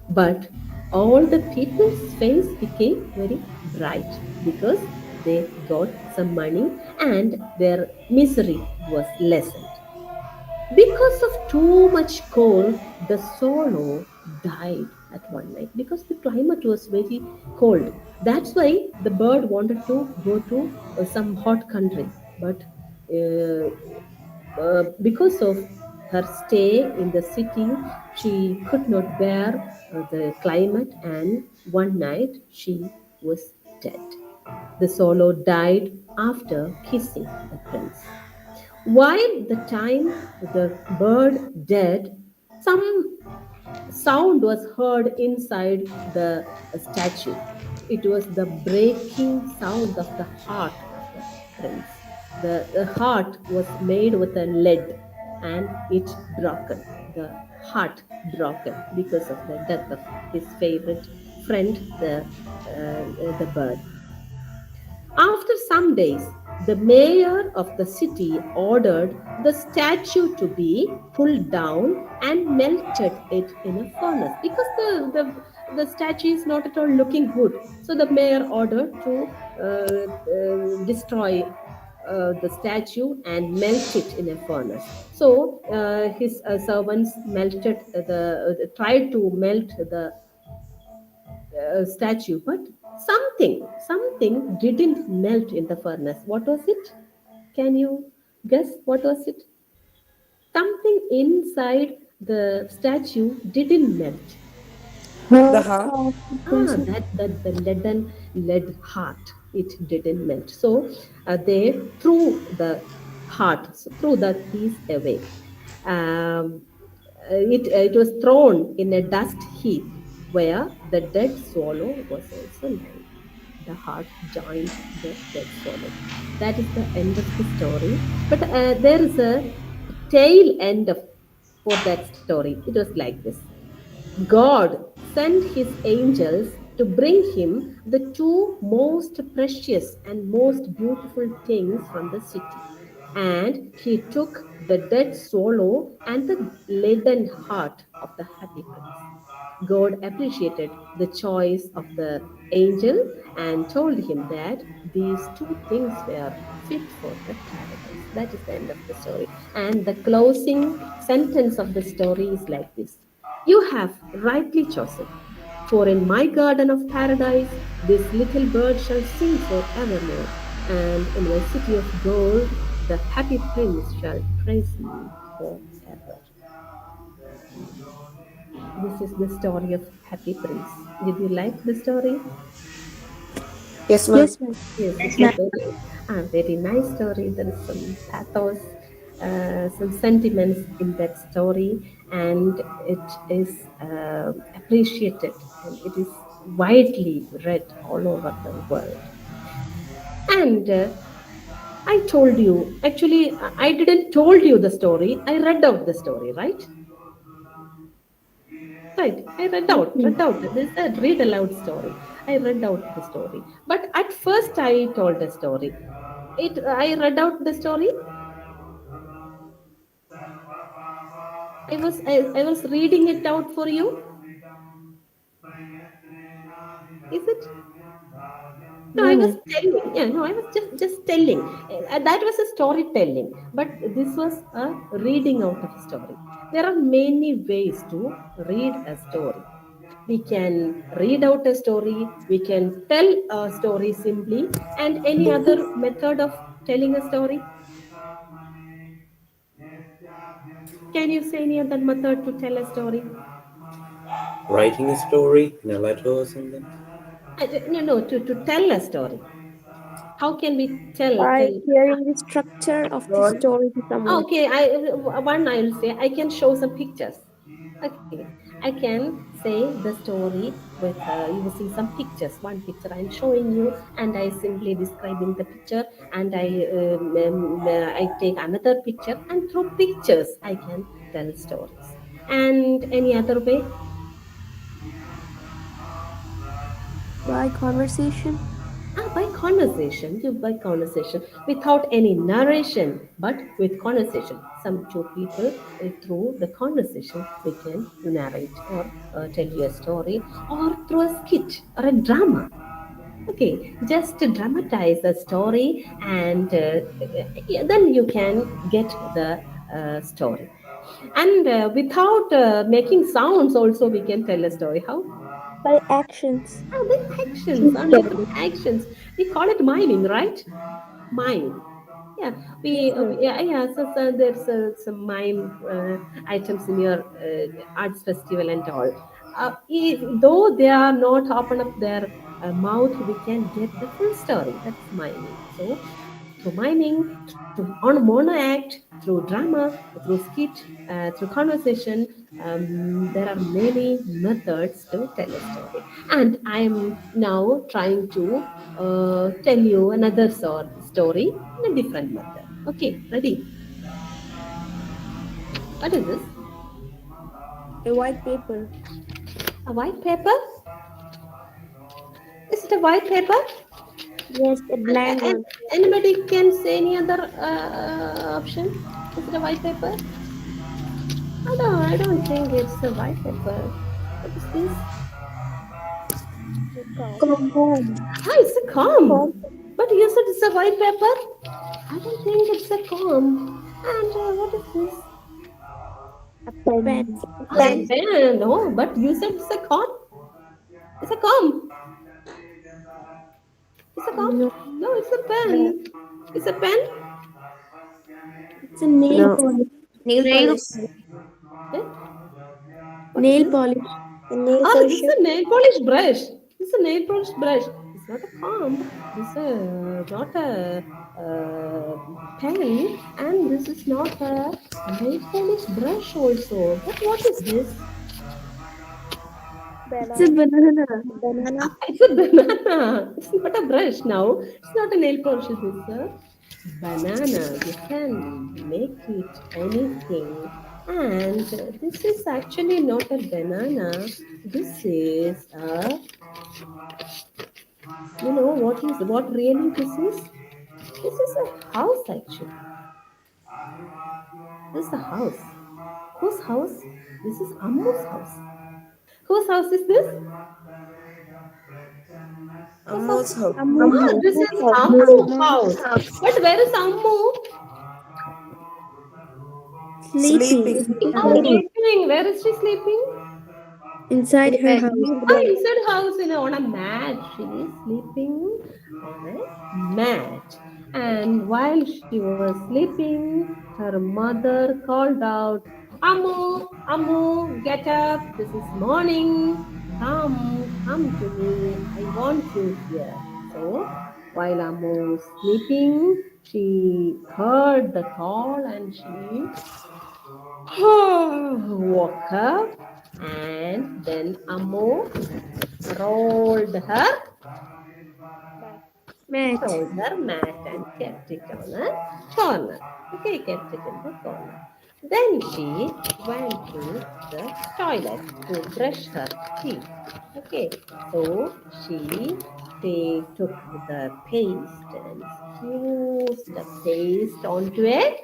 But all the people's face became very bright because they got some money and their misery was lessened. Because of too much cold, the swallow died at one night because the climate was very cold. That's why the bird wanted to go to some hot country. But uh, because of her stay in the city, she could not bear the climate, and one night she was dead. The swallow died after kissing the prince. While the time the bird dead, some sound was heard inside the statue. It was the breaking sound of the heart of the prince. The heart was made with a lead, and it broken. The heart broken because of the death of his favorite friend, the bird. After some days, the mayor of the city ordered the statue to be pulled down and melted it in a furnace because the statue is not at all looking good. So the mayor ordered to destroy the statue and melt it in a furnace. So his servants tried to melt the statue, but Something didn't melt in the furnace. What was it? Can you guess what was it? Something inside the statue didn't melt. The Heart heart. of the Ah, princess. that the lead heart, it didn't melt. So they threw the heart, so threw that piece away. It was thrown in a dust heap where the dead swallow was also lying. The heart joined the dead swallow. That is the end of the story. But there is a tail end of for that story. It was like this: God sent his angels to bring him the two most precious and most beautiful things from the city. And he took the dead swallow and the leaden heart of the happy prince. God appreciated the choice of the angel and told him that these two things were fit for the paradise. That is the end of the story. And the closing sentence of the story is like this: You have rightly chosen. For in my garden of paradise, this little bird shall sing forevermore, and in my city of gold, the happy prince shall praise me forever. This is the story of Happy Prince. Did you like the story? Yes, ma'am. Yes, ma'am. Yes, it is very nice story. There is some pathos, some sentiments in that story, and it is appreciated and it is widely read all over the world. And I told you, actually, I didn't told you the story. I read out the story, right? Right, I Yes, read ma'am. out. This is a read aloud story. I read out the story. But at first, I told a story. I read out the story. I was reading it out for you. Is it? No, I No, was ma'am. telling. Yeah, no, I was just telling. That was a storytelling, but this was a reading out of a story. There are many ways to read a story. We can read out a story. We can tell a story simply, and any other method of telling a story. Can you say any other method to tell a story? Writing a story in a letter or something. No, no, to tell a story. How can we By tell? hearing the structure of the Ron. story to someone. Okay, I will say I can show some pictures. Okay, I can say the story with using some pictures. One picture I'm showing you, and I simply describing the picture, and I take another picture, and through pictures I can tell stories. And any other way? By conversation. By conversation, without any narration, but with conversation. Some two people, through the conversation, we can narrate or tell you a story, or through a skit or a drama. Okay, just to dramatize a story, and yeah, then you can get the story. And without making sounds, also we can tell a story. How? By actions. With actions, only through Gesture. actions. We call it miming, right? Mime. Yeah, Yes, ma'am. so there's some mime items in your arts festival and all. Though they are not open up their mouth, we can get the full story. That's miming. So through miming, through on mono act, through drama, through skit, through conversation, there are many methods to tell a story. And I am now trying to tell you another story in a different method. Okay, ready? What is this? A white paper. A white paper? Is it a white paper? Yes, a blank And one. anybody can say any other option? Is it a white paper? I don't think it's a white paper. What is this? A comb. Compound. Ah, it's a comb. Comb. But you said it's a white paper? I don't think it's a comb. And what is this? A pen. Pen. It's Pen. a pen. Oh, but you said it's a comb. It's a comb. No, comb? No, it's a uh, pen. It's a pen. it's a nail No. polish. Nail Nail polish. Eh? What is Nail this? polish. A nail Ah, this is polisher. a nail polish brush. This is a nail polish brush. It's not a comb. This is not a pen, and this is not a nail polish brush also. But what is this? It's a banana. Banana. It's a banana. It's not a brush now. It's not a nail polish. It's a banana. You can make it anything. And this is actually not a banana. This is a, what really this is? This is a house actually. This is a house. Whose house? This is Ammu's house. Whose house is this? Whose house? Ammo's house. Ah, Ammu. this is Ammu's house. But where is Ammu? Sleeping. Oh, sleeping. Where is she sleeping? Inside her house. Ah, inside house, on a mat. She is sleeping on a mat. And while she was sleeping, her mother called out, Ammu, Ammu, get up. This is morning. Come to me. I want you here. So, while Ammu was sleeping, she heard the call and she woke up, and then Ammu rolled her Mat. mat and kept it on a corner. Okay, kept it in the corner. Then she went to the toilet to brush her teeth. Okay, so she took the paste and fused the paste onto a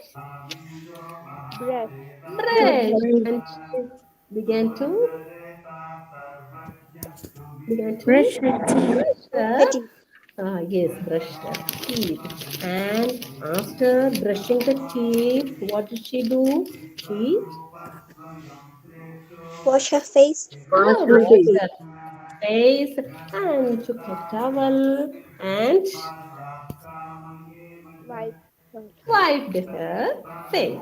Breath. brush, and she began to Brush her teeth. brush yes, brush her teeth. And after brushing the teeth, what did she do? She Wash her face. washed her face and took a towel and Wipe. wiped her face.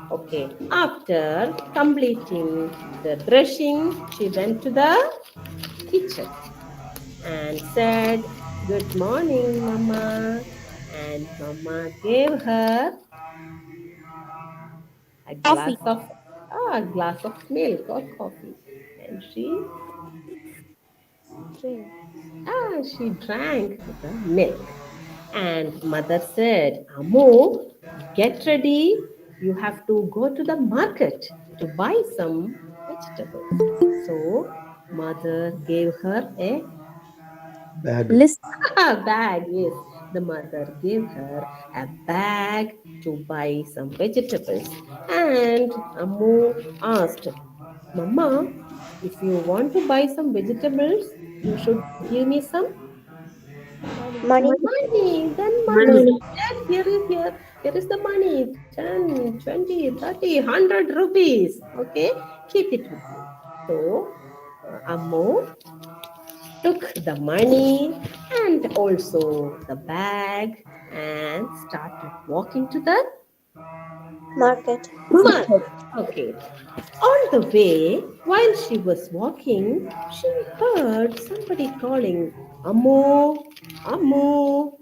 Okay, after completing the brushing, she went to the kitchen and said, "Good morning, Mama." And Mama gave her a Coffee. glass of milk or coffee, and Drink. she drank the milk. And mother said, Ammu, get ready. You have to go to the market to buy some vegetables. So mother gave her a List. bag. Yes, the mother gave her a bag to buy some vegetables. And Ammu asked, Mama, if you want to buy some vegetables, you should give me some Money. Money. money. Then mother said, here is the money, 10, 20, 30, 100 rupees. Okay, keep it with you. So Ammu took the money and also the bag and started walking to the Market. market. Okay. On the way, while she was walking, she heard somebody calling, Ammu, Ammu.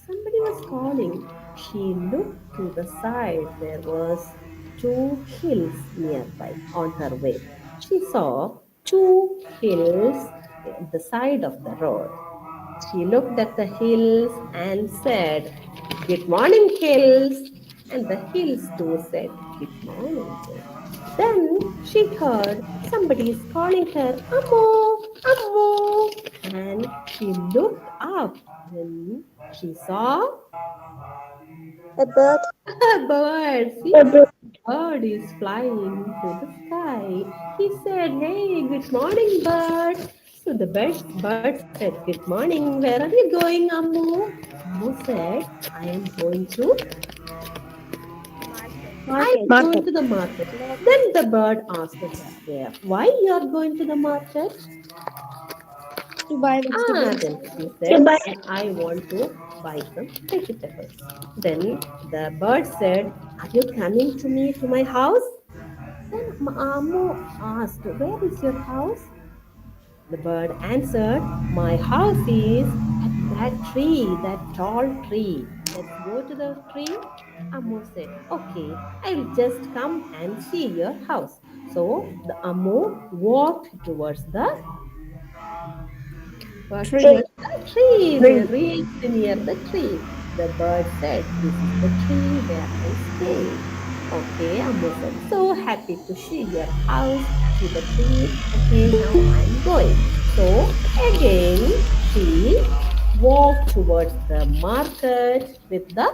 Somebody was calling. She looked to the side. There was two hills nearby on her way. She saw two hills at the side of the road. She looked at the hills and said, Good morning, hills. And the hills too said, Good morning. Then she heard somebody is calling her, Ammo, Ammo. And she looked up and she saw A bird. a bird. See, bird is flying to the sky. He said, Hey, good morning, bird. So the bird said, Good morning. Where are you going, Ammu? Ammu said, I am going to Market. the market. Then the bird asked her, Why you are going to the market? to buy vegetables. Then she To said, buy I want to buy some vegetables. Then the bird said, are you coming to me to my house? Then Ammu asked, where is your house? The bird answered, my house is at that tree, that tall tree. Let's go to the tree. Ammu said, okay, I'll just come and see your house. So the Ammu walked Tree. towards the tree. They tree. reached near the tree. The bird said, this is the tree where I stay. Okay, Ammu said, so happy to see your house, see the tree. Okay, now I'm going. So again, she walked towards the market with the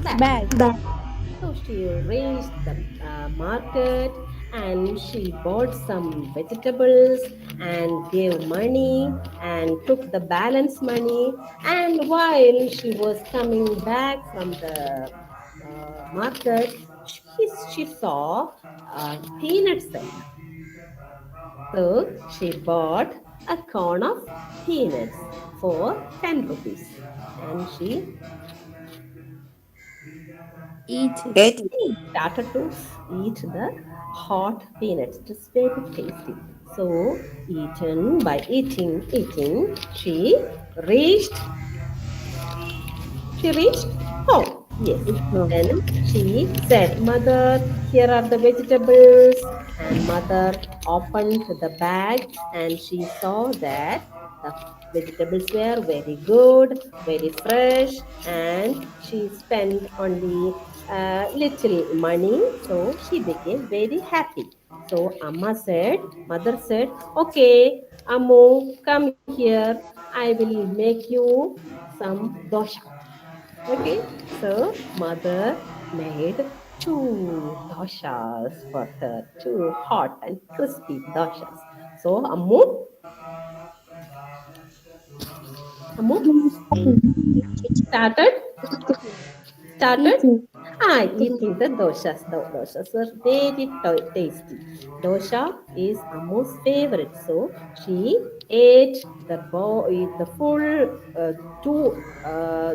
bag. Bag. Bag. So she reached the market and she bought some vegetables and gave money and took the balance money. And while she was coming back from the market, she saw peanuts there. So she bought a corn of peanuts for 10 rupees and she Eat it. It started to eat the hot peanuts. It is very tasty. So, eating, reached reached home. Yes. Then she said, Mother, here are the vegetables. And mother opened the bag and she saw that the vegetables were very good, very fresh, and she spent only little money. So she became very happy. So Mother said, okay, Ammu, come here. I will make you some dosha. Okay, so mother made two doshas for her, two hot and crispy doshas. So Ammu started started Eating. eating the doshas. The doshas were very tasty. Dosha is Ammu's favorite, so she ate the full two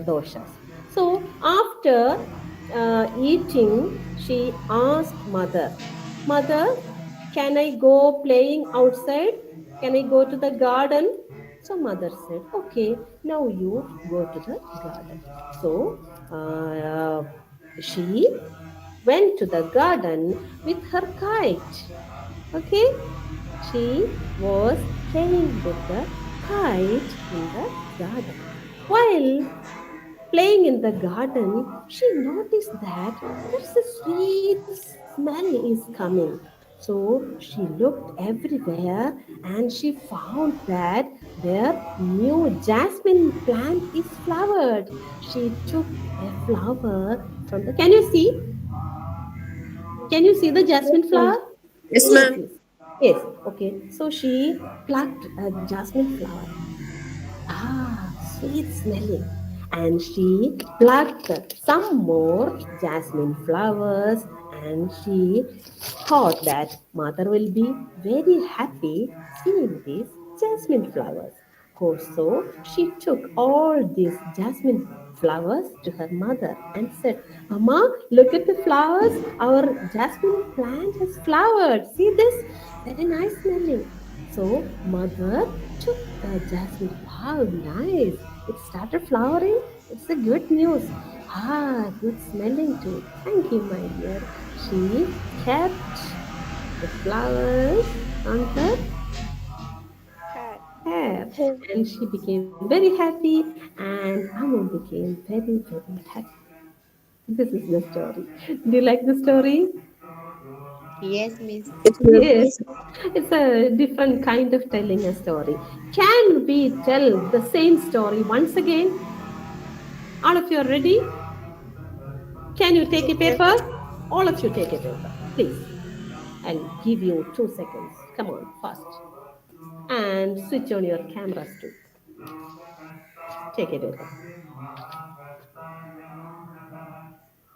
doshas. So after eating, she asked mother, can I go playing outside? Can I go to the garden? So mother said, okay, now you go to the garden. So uh, she went to the garden with her kite. Okay, she was playing with the kite in the garden. While playing in the garden, she noticed that there's a sweet smell is coming. So she looked everywhere and she found that their new jasmine plant is flowered. She took a flower from the. Can you see? Can you see the jasmine flower? Yes, Yes, ma'am. yes. Yes, okay. So she plucked a jasmine flower. Sweet smelling. And she plucked some more jasmine flowers and she thought that mother will be very happy seeing these jasmine flowers. So she took all these jasmine flowers to her mother and said, Mama, look at the flowers. Our jasmine plant has flowered. See this? Very nice smelling. So mother took the jasmine. Wow, nice. It started flowering. It's a good news. Good smelling too. Thank you, my dear. She kept the flowers on her hair and she became very happy and Amu became very, very happy. This is the story. Do you like the story? Yes, miss. Yes, ma'am. Yes, it's a different kind of telling a story. Can we tell the same story once again? All of you are ready? Can you take a paper? All of you take a paper, please. I'll give you 2 seconds. Come on, fast. And switch on your cameras too. Take a paper.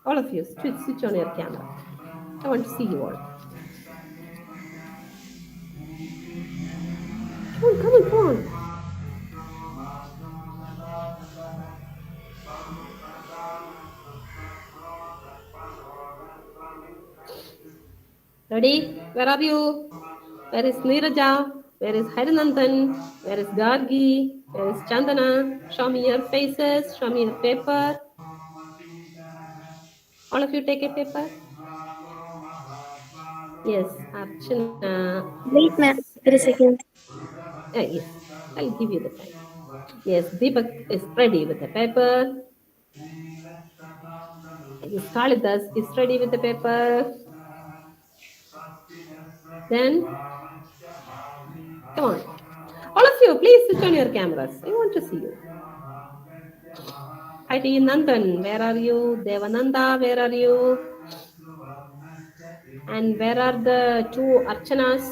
All of you, switch on your camera. I want to see you all. Come on. Ready? Where are you? Where is Neeraja? Where is Harinandan? Where is Gargi? Where is Chandana? Show me your faces. Show me your paper. All of you take a paper. Yes, Archana. Wait, Yes. ma'am. Wait a second. Yes. I'll give you the time. Yes, Deepak is ready with the paper. Yes, Kalidas is ready with the paper. Then, come on. All of you, please switch on your cameras. I want to see you. Heidi Nandan, where are you? Devananda, where are you? And where are the two Archanas?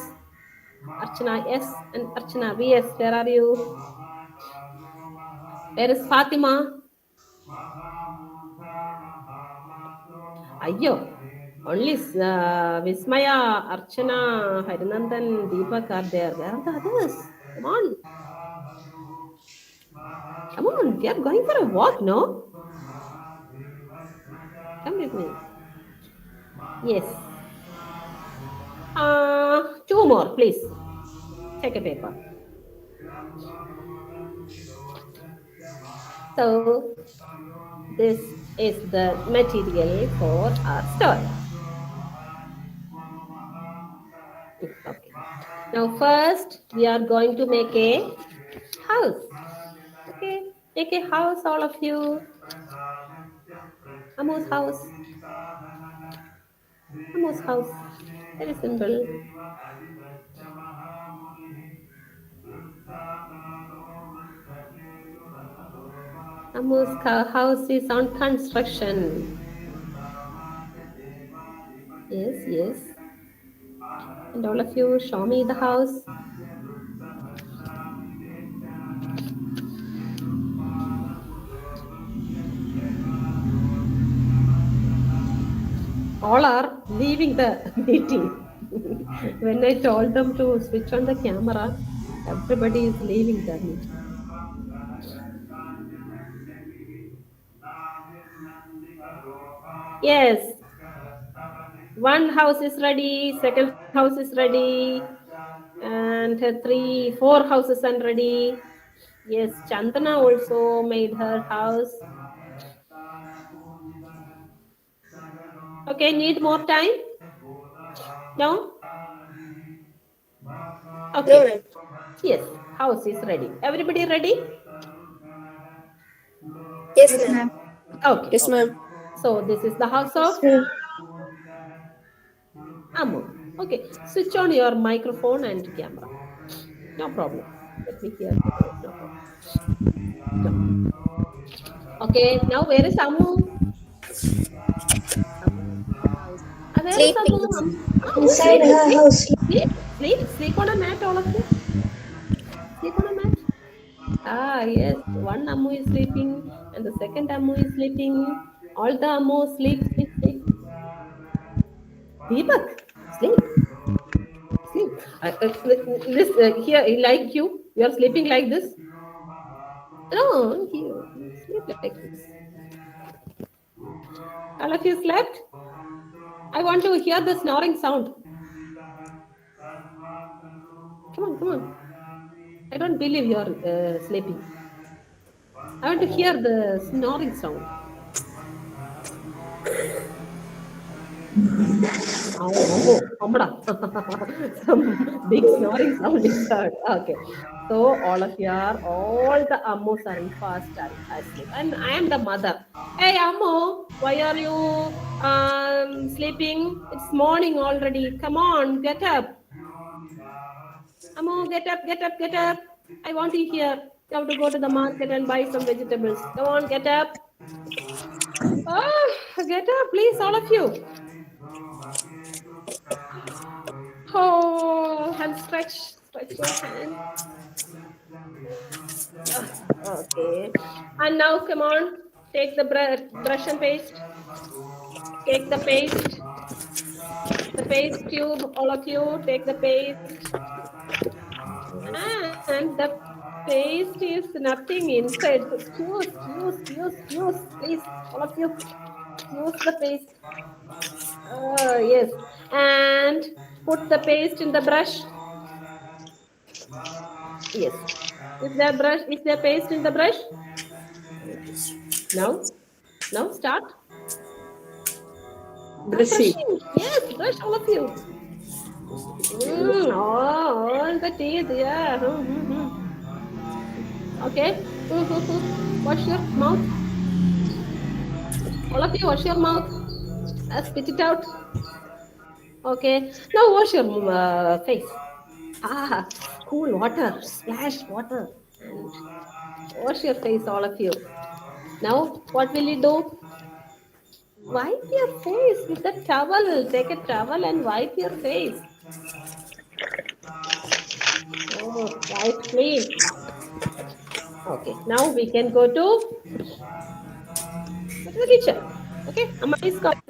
Archana S and Archana VS, where are you? Where is Fatima? Ayyo, only Vismaya, Archana, Harinandan, Deepak are there. Where are the others? Come on. Come on, we are going for a walk, no? Come with me. Yes. Two more, please. Take a paper. So, this is the material for our story. Okay. Now, first, we are going to make a house. Okay. Make a house, all of you. Amu's house. Amu's house. Very simple. Amu's house is on construction. Yes, yes. And all of you, show me the house. All are leaving the meeting. When I told them to switch on the camera, everybody is leaving the meeting. Yes. One house is ready, second house is ready, and three, four houses are ready. Yes, Chandana also made her house. Okay, need more time? No? Okay. No, ma'am. Yes, house is ready. Everybody ready? Yes, Yes, ma'am. ma'am. Okay. Yes, Okay. ma'am. So this is the house Yes, of ma'am. Amu. Okay. Switch on your microphone and camera. No problem. Let me hear your voice. No problem. No. Okay. Now where is Amu? Where is Sleeping. Amu? Amu Inside sleep. her Sleep. house. Sleep on a mat, all of you. Sleep on a mat. Yes. One Amu is sleeping and the second Amu is sleeping. All the Amu sleep, sleep, sleep. Deepak, sleep. Sleep. This here, like you are sleeping like this. No, you sleep like this. All of you slept? I want to hear the snoring sound. Come on, come on. I don't believe you are sleeping. I want to hear the snoring sound. Oh, some big snoring sound is heard. Okay. So all of you are, all the Ammus are in fast asleep. And I am the mother. Hey Ammu, why are you sleeping? It's morning already. Come on, get up. Ammu, get up, get up, get up. I want you here. You have to go to the market and buy some vegetables. Come on, get up. Get up, please, all of you. Oh, and stretch your hand. Okay. And now, come on, take the brush and paste. Take the paste tube, all of you, take the paste. And the paste is nothing inside. So use, please, all of you, use the paste. Yes, and put the paste in the brush. Yes, is there paste in the brush? Now, start. Brushing. Brushing. Yes, brush all of you. All the teeth. Yeah. Okay. Wash your mouth. All of you, wash your mouth. Spit it out. Okay. Now wash your face. Cool water. Splash water and wash your face, all of you. Now, what will you do? Wipe your face with a towel. Take a towel and wipe your face. Oh, wipe clean. Okay, now we can go to the kitchen. Okay, Amma is coming.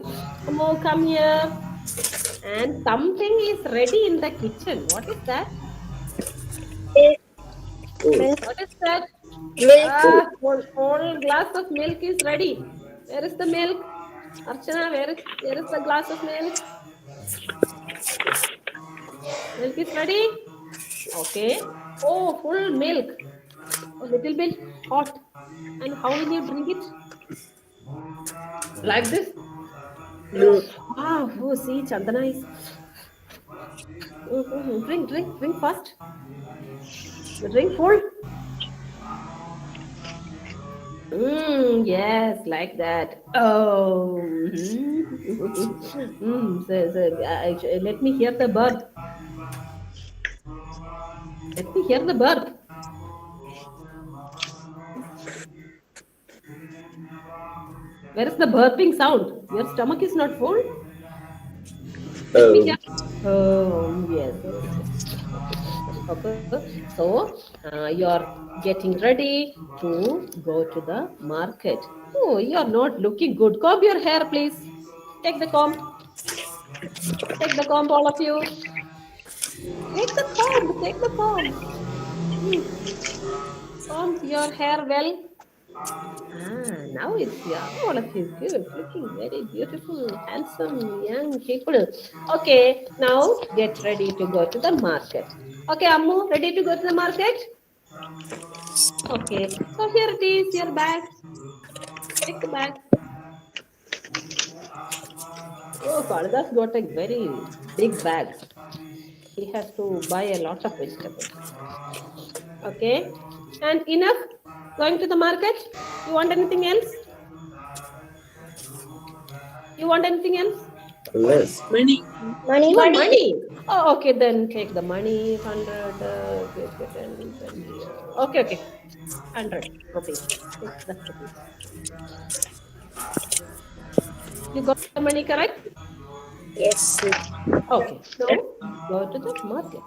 Amma, come here. And something is ready in the kitchen. What is that? Milk. What is that? Milk. Whole glass of milk is ready. Where is the milk? Archana, where is the glass of milk? Milk is ready? Okay. Oh, full milk. A little bit hot. And how will you drink it? Like this? Wow. Oh, see, Chandana is. Drink fast. Drink full. Yes, like that. Oh. Let me hear the burp. Let me hear the burp. Where is the burping sound? Your stomach is not full? Let me hear. Oh, yes. Okay. So, you're getting ready to go to the market. Oh, you're not looking good. Comb your hair, please. Take the comb. Take the comb, all of you. Take the comb. Take the comb. Comb your hair well. Now it's, yeah, all of you good, looking very beautiful, handsome young people. Okay, now get ready to go to the market. Okay, Ammu, ready to go to the market? Okay, so here it is, your bag. Take the bag. Oh, Kalidas got a very big bag. He has to buy a lot of vegetables. Okay, and enough going to the market? You want anything else? You want anything else? Less. Money. Money. You want money? Oh, okay, then take the money. 100, 10, 20. Okay. 100 rupees. Take the rupees. You got the money correct? Yes. Okay, so go to the market.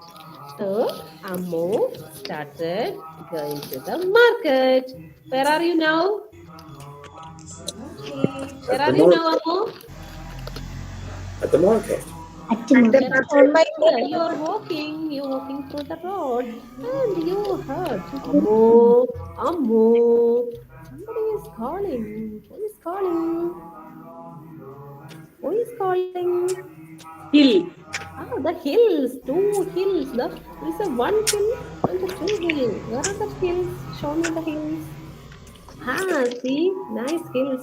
So Ammo started going to the market. Where are you now? Where At the are you now, market. Ammo? At the market. On my You're walking through the road, and you heard, Ammo, Ammo. Somebody is calling. Who is calling? Who is calling? Hill. The hills, two hills. There is a one hill and the two hills. Where are the hills? Show me the hills. See, nice hills.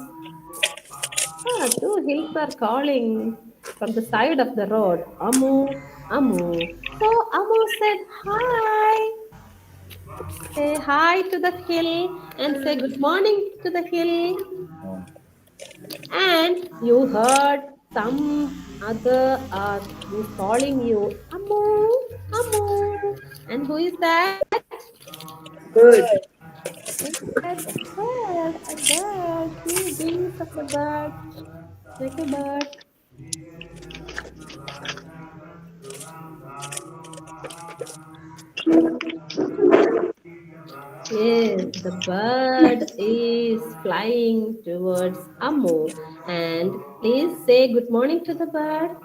Two hills are calling from the side of the road. Amu, Amu. So Amu said hi. Say hi to the hill and say good morning to the hill. And you heard some other who's calling you, Amu, Amu. And who is that? Bird. A bird, a bird. See, wings of the bird, like a bird. Yes, the bird is flying towards Amu. And please say good morning to the bird.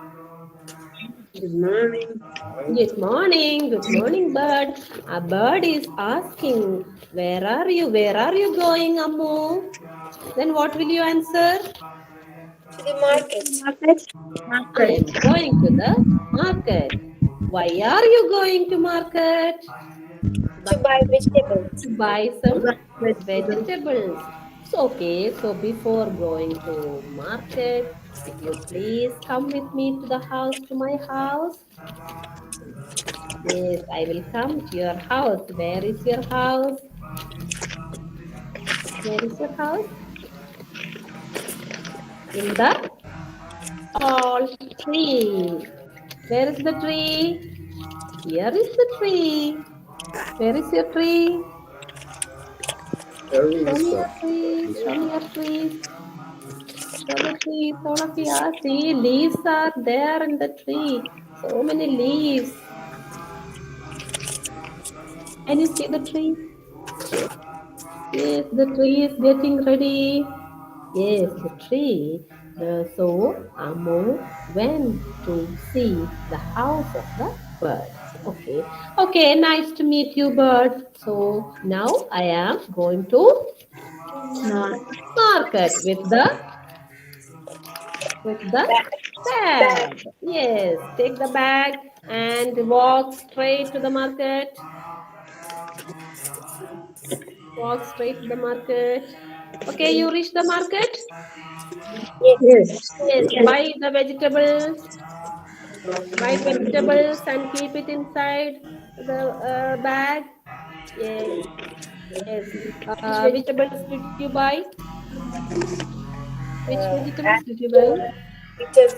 Good morning. Good morning, bird. A bird is asking, where are you? Where are you going, Ammu? Then what will you answer? To the market. I am going to the market. Why are you going to market? To buy vegetables. To buy some vegetables. So before going to market, if you please come with me to the house, to my house. Yes, I will come to your house. Where is your house? Where is your house? In the tall tree. Where is the tree? Here is the tree. Where is your tree? Where Show is me the your trees. Show me your trees. Show the trees. All of you are see leaves are there in the tree. So many leaves. Can you see the tree? Yes, the tree is getting ready. Yes, the tree. So Amo went to see the house of the bird. Okay. Okay, nice to meet you, bird. So now I am going to market with the bag. Yes, take the bag and walk straight to the market. Walk straight to the market. Okay, you reach the market? Yes. Yes, buy the vegetables. Buy vegetables and keep it inside the bag. Yes, yes. Which Vegetables did you buy? Which uh, vegetables did you buy? bitter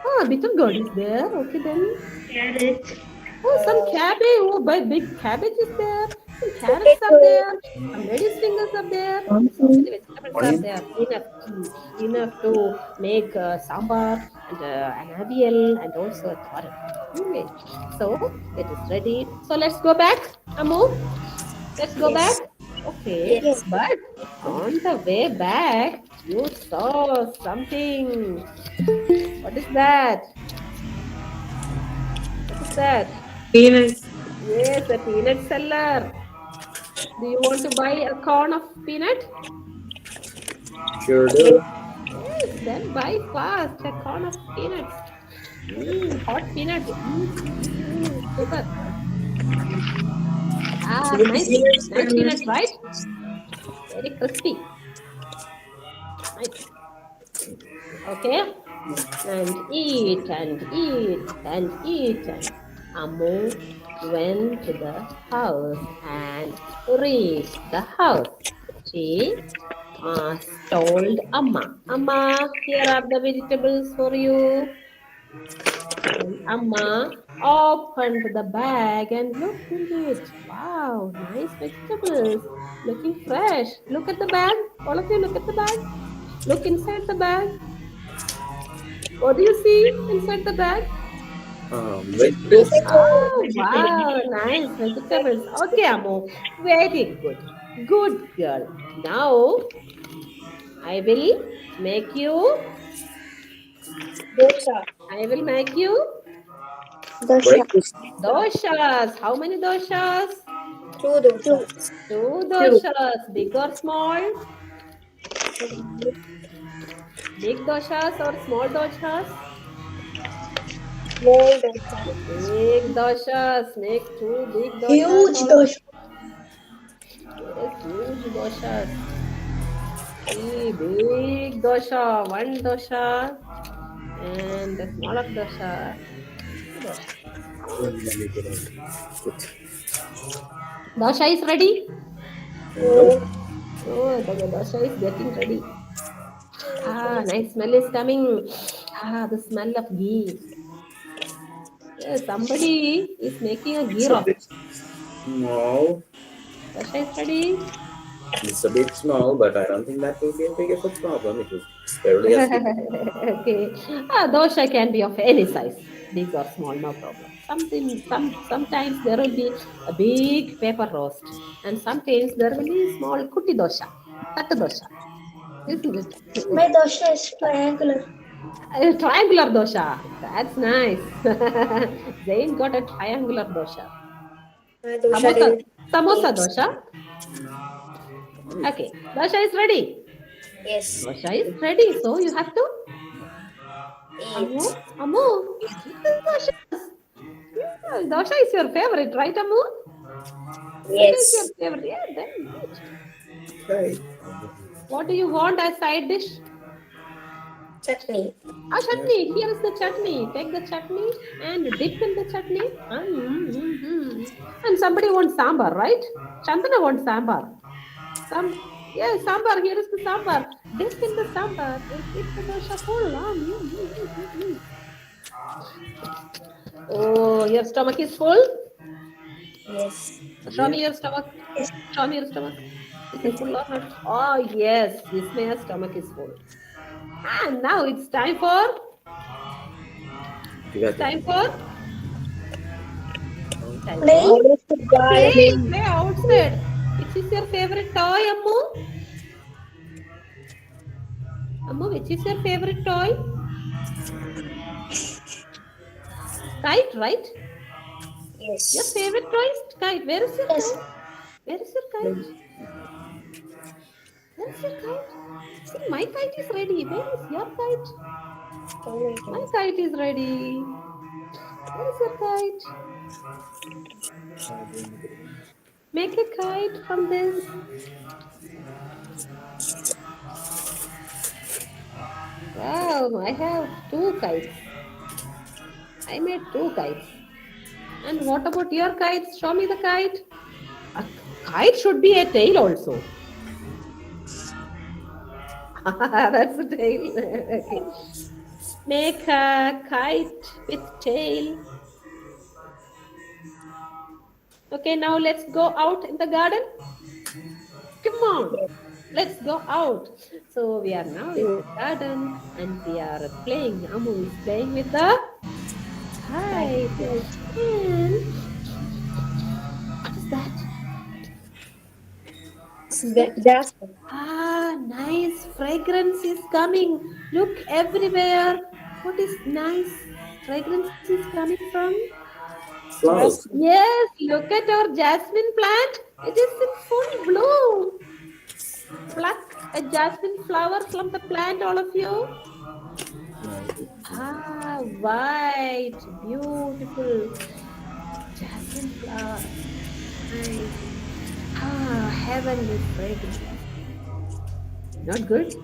Huh? gourd. Bitter gourd is there. Okay then. Carrot. Oh, some Uh, cabbage. Oh, but big cabbage is there. Some carrots are potato. there. Some ladies' fingers are there. So Pumpkin. many vegetables are onion? there. Enough to make sambar and an avial and also a thoran. Okay. So it is ready. So let's go back, Amu. Let's go Yes. back. Okay. Yes. But on the way back, you saw something. What is that? What is that? Peanuts. Yes, a peanut seller. Do you want to buy a corn of peanut? Sure Yes. do. Yes, then buy fast a corn of peanuts. Hot peanuts. Super. Nice. Nice peanuts, right? Very crispy. Nice. Okay. And eat and eat and eat. And Amu went to the house and reached the house. She told Amma, Amma, here are the vegetables for you. And Amma opened the bag and looked into it. Wow, nice vegetables. Looking fresh. Look at the bag. All of you look at the bag. Look inside the bag. What do you see inside the bag? Vegetables. Oh, wow, nice vegetables. Okay, Amo. Very good. Good girl. Now I will make you. Dosha. I will make you Dosha. Breakfast. doshas. How many doshas? Two dosha. Two doshas. Big or small? Big doshas or small doshas? Small dosha. Big doshas. Make two big doshas. Huge All of dosha. yes, huge doshas. See, big dosha. One dosha. And the smaller dosha. Two dosha. Dosha is ready. No. Yes. Oh, the dosha is getting ready. Nice smell is coming. The smell of ghee. Yes, somebody is making a ghee It's a roast. bit small. Dosha is ready. It's a bit small, but I don't think that will be a big of a problem. It was barely as big. Okay. Dosha can be of any size, big or small, no problem. Sometimes there will be a big paper roast, and sometimes there will be small kuti dosha, tattu dosha, isn't it? My dosha is triangular. Triangular dosha. That's nice. Zain got a triangular dosha. Dosha Samosa, didn't samosa eat. dosha. Okay, dosha is ready. Yes. Dosha is ready. So you have to. Amu, Eat. Amu, eat the doshas. Yeah, dosha is your favorite, right, Amu? Dosha is your Yes. favorite. Yeah, then eat. Right. What do you want as side dish? Chutney. Ah, chutney. Here is the chutney. Take the chutney and dip in the chutney. And somebody wants sambar, right? Chandana wants sambar. Yeah, sambar. Here is the sambar. Dip in the sambar. Eat the dosha full. Oh, your stomach is full. Yes. Show me your stomach. Show me your stomach. Is it full or not? Oh yes, Vismaya's stomach is full. And now it's time for. You It's got it. time for. Time Play. for. Play. Gardening. Play outside. Which is your favorite toy, Ammu? Ammu, which is your favorite toy? Kite, right? Your Yes. favorite toy is kite. Where is your Yes. kite? Where is your kite? Where is your kite? See, my kite is ready. Where is your kite? My kite is ready. Where is your kite? Make a kite from this. Wow, I have two kites. I made two kites. And what about your kites? Show me the kite. A kite should be a tail also. That's a tail. Okay. Make a kite with tail. Okay, now let's go out in the garden. Come on, let's go out. So we are now in the garden and we are playing. Amu is playing with the kite. And what is that? What is that? Jasmine. Ah, nice fragrance is coming. Look everywhere. What is nice fragrance is coming from? Flowers. Yes, look at our jasmine plant. It is in full bloom. Pluck a jasmine flower from the plant, all of you. Ah, white, beautiful jasmine flower. Nice. Ah, heavenly fragrance. Not good?